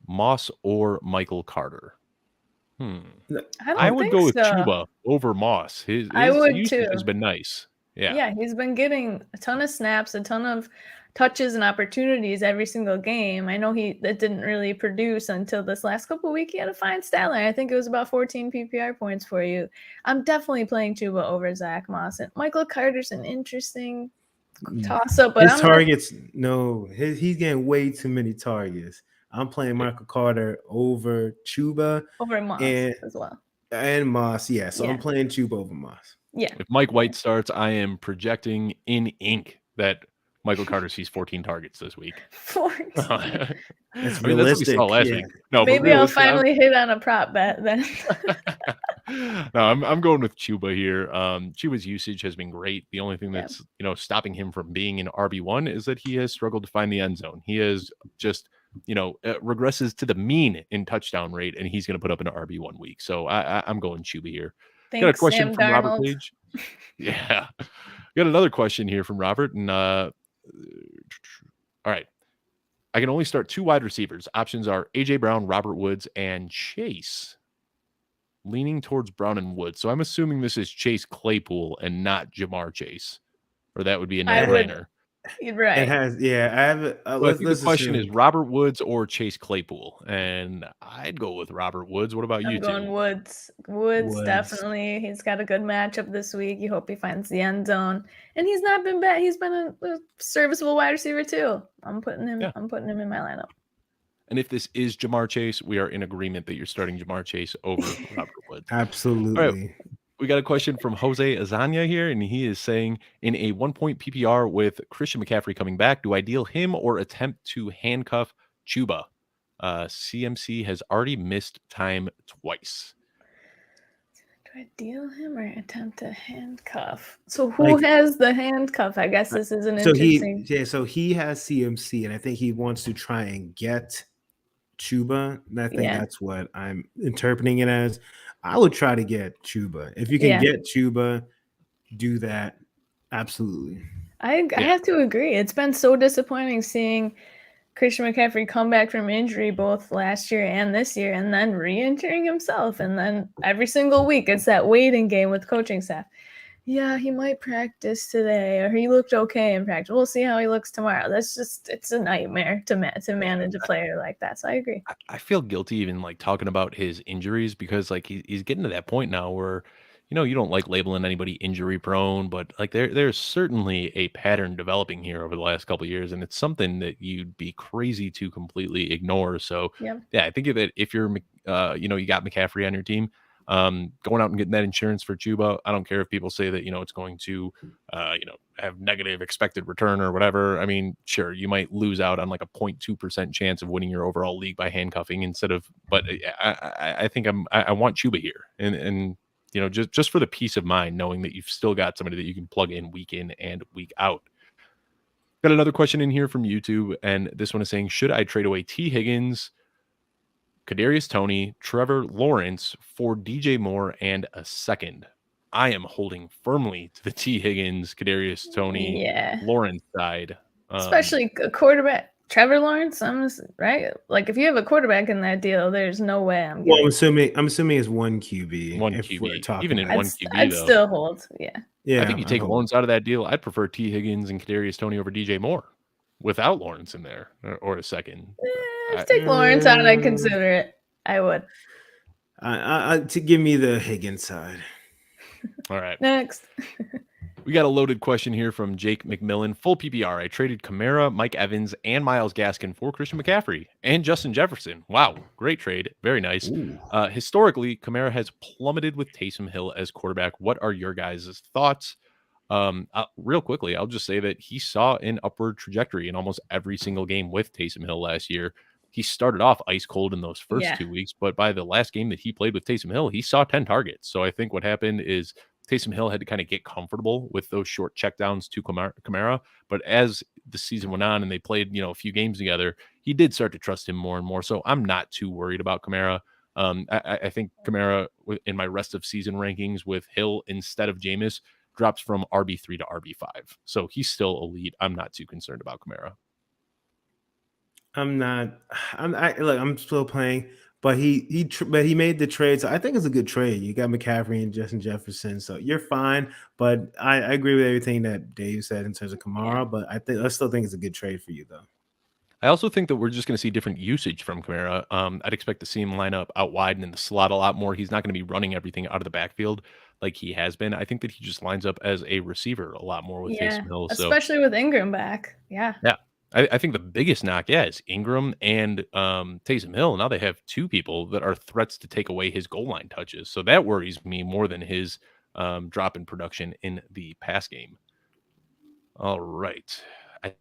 Moss or Michael Carter? I would go with Chuba over Moss. His usage has been nice. Yeah, he's been getting a ton of snaps, a ton of touches and opportunities every single game. I know that didn't really produce until this last couple of weeks. He had a fine stat line. I think it was about 14 PPR points for you. I'm definitely playing Chuba over Zach Moss. And Michael Carter's an interesting toss up, but his targets, he's getting way too many targets. I'm playing Michael Carter over Chuba. Over Moss as well. And Moss, yeah. So I'm playing Chuba over Moss. Yeah. If Mike White starts, I am projecting in ink that Michael Carter sees 14 targets this week. 14. It's realistic. That's what we saw last week. No, maybe I'll finally hit on a prop bet then. No, I'm going with Chuba here. Chuba's usage has been great. The only thing that's stopping him from being an RB1 is that he has struggled to find the end zone. He has just regresses to the mean in touchdown rate, and he's going to put up an RB1 week. So I'm going Chuba here. Thanks, got a question Sam from Darnold. Robert Page. Yeah, got another question here from Robert, and all right. I can only start 2 wide receivers. Options are AJ Brown, Robert Woods, and Chase. Leaning towards Brown and Woods. So I'm assuming this is Chase Claypool and not Jamar Chase, or that would be a no-brainer. Right. It has, I have it. I think the question is Robert Woods or Chase Claypool, and I'd go with Robert Woods. What about you? I'm going Woods. Woods, definitely. He's got a good matchup this week. You hope he finds the end zone, and he's not been bad. He's been a serviceable wide receiver too. I'm putting him. Yeah. I'm putting him in my lineup. And if this is Jamar Chase, we are in agreement that you're starting Jamar Chase over Robert Woods. Absolutely. All right. We got a question from Jose Azania here, and he is saying, in a 1-point PPR with Christian McCaffrey coming back, do I deal him or attempt to handcuff Chuba? CMC has already missed time twice. Do I deal him or attempt to handcuff? So who has the handcuff? I guess this is an interesting. So he has CMC, and I think he wants to try and get Chuba. And I think that's what I'm interpreting it as. I would try to get Chuba. If you can get Chuba, do that. Absolutely. I have to agree. It's been so disappointing seeing Christian McCaffrey come back from injury both last year and this year, and then re-injuring himself. And then every single week, it's that waiting game with coaching staff. Yeah, he might practice today, or he looked okay in practice. We'll see how he looks tomorrow. It's a nightmare to manage a player like that. So I agree. I feel guilty even like talking about his injuries because like he's getting to that point now where, you don't like labeling anybody injury prone, but like there's certainly a pattern developing here over the last couple of years, and it's something that you'd be crazy to completely ignore. So Yeah. I think that if you're, you got McCaffrey on your team, going out and getting that insurance for Chuba, I don't care if people say that, it's going to, have negative expected return or whatever. I mean, sure, you might lose out on like a 0.2% chance of winning your overall league by handcuffing but I think I want Chuba here. And just for the peace of mind, knowing that you've still got somebody that you can plug in and week out. Got another question in here from YouTube. And this one is saying, should I trade away T. Higgins, Kadarius Toney, Trevor Lawrence for DJ Moore and a second? I am holding firmly to the T. Higgins, Kadarius Toney, Lawrence side. Especially a quarterback. Trevor Lawrence, right? Like if you have a quarterback in that deal, there's no way I'm Well, I'm assuming it's one QB. One QB. Even in one QB, I'd still hold. Yeah. I think you take Lawrence out of that deal. I'd prefer T. Higgins and Kadarius Toney over DJ Moore without Lawrence in there or a second. Take Lawrence out, I'd consider it. I would. To give me the Higgins side. All right. Next. We got a loaded question here from Jake McMillan. Full PPR. I traded Kamara, Mike Evans, and Myles Gaskin for Christian McCaffrey and Justin Jefferson. Wow. Great trade. Very nice. Historically, Kamara has plummeted with Taysom Hill as quarterback. What are your guys' thoughts? Real quickly, I'll just say that he saw an upward trajectory in almost every single game with Taysom Hill last year. He started off ice cold in those first 2 weeks, but by the last game that he played with Taysom Hill, he saw 10 targets. So I think what happened is Taysom Hill had to kind of get comfortable with those short checkdowns to Kamara. But as the season went on and they played, a few games together, he did start to trust him more and more. So I'm not too worried about Kamara. I think Kamara in my rest of season rankings with Hill instead of Jameis drops from RB3 to RB5. So he's still elite. I'm not too concerned about Kamara. I'm still playing, but he made the trade. So I think it's a good trade. You got McCaffrey and Justin Jefferson, so you're fine. But I agree with everything that Dave said in terms of Kamara. But I still think it's a good trade for you, though. I also think that we're just going to see different usage from Kamara. I'd expect to see him line up out wide and in the slot a lot more. He's not going to be running everything out of the backfield like he has been. I think that he just lines up as a receiver a lot more with Taysom Hill. Especially with Ingram back. Yeah. I think the biggest knock, is Ingram and Taysom Hill. Now they have two people that are threats to take away his goal line touches. So that worries me more than his drop in production in the pass game. All right. I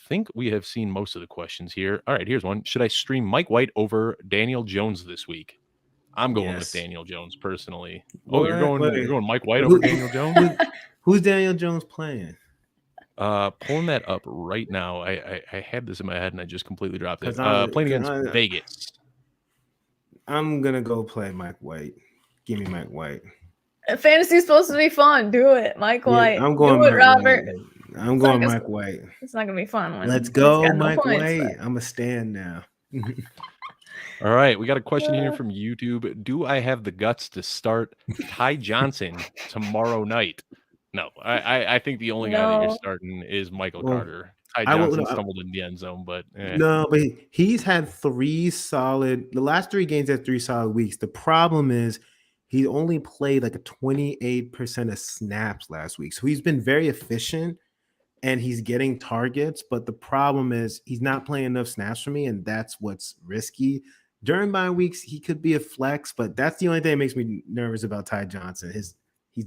think we have seen most of the questions here. All right, here's one. Should I stream Mike White over Daniel Jones this week? I'm going with Daniel Jones personally. You're going Mike White over Daniel Jones? Who's Daniel Jones playing? Pulling that up right now. I had this in my head and I just completely dropped it. Playing against Vegas. I'm gonna go play Mike White. Give me Mike White. Fantasy is supposed to be fun. Do it, Mike White. I'm going Do it, Robert. White. I'm going Mike White. It's not gonna be fun. Let's go, Mike White. I'm a stand now. All right, we got a question here from YouTube. Do I have the guts to start Ty Johnson tomorrow night? No, I think the only guy that you're starting is Michael Carter. Ty Johnson stumbled in the end zone, but no, but he's had the last 3 games had 3 solid weeks. The problem is he only played like a 28% of snaps last week. So he's been very efficient and he's getting targets, but the problem is he's not playing enough snaps for me, and that's what's risky. During bye weeks, he could be a flex, but that's the only thing that makes me nervous about Ty Johnson. He's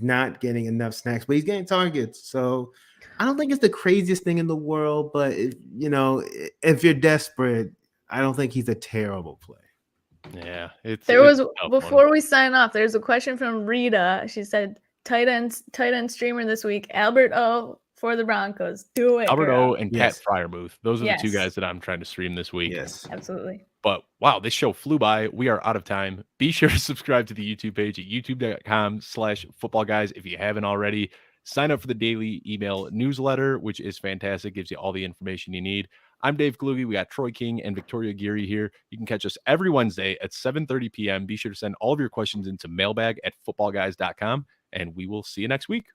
not getting enough snaps, but he's getting targets. So I don't think it's the craziest thing in the world, but if you're desperate, I don't think he's a terrible play. Yeah. Before we sign off, there's a question from Rita. She said, tight end streamer this week, Albert O for the Broncos. Do it. Albert O and Pat Fryermuth. Those are the 2 guys that I'm trying to stream this week. Yes. Absolutely. But wow, this show flew by. We are out of time. Be sure to subscribe to the YouTube page at youtube.com/footballguys if you haven't already. Sign up for the daily email newsletter, which is fantastic. Gives you all the information you need. I'm Dave Kluge. We got Troy King and Victoria Geary here. You can catch us every Wednesday at 7:30 p.m. Be sure to send all of your questions into mailbag@footballguys.com, and we will see you next week.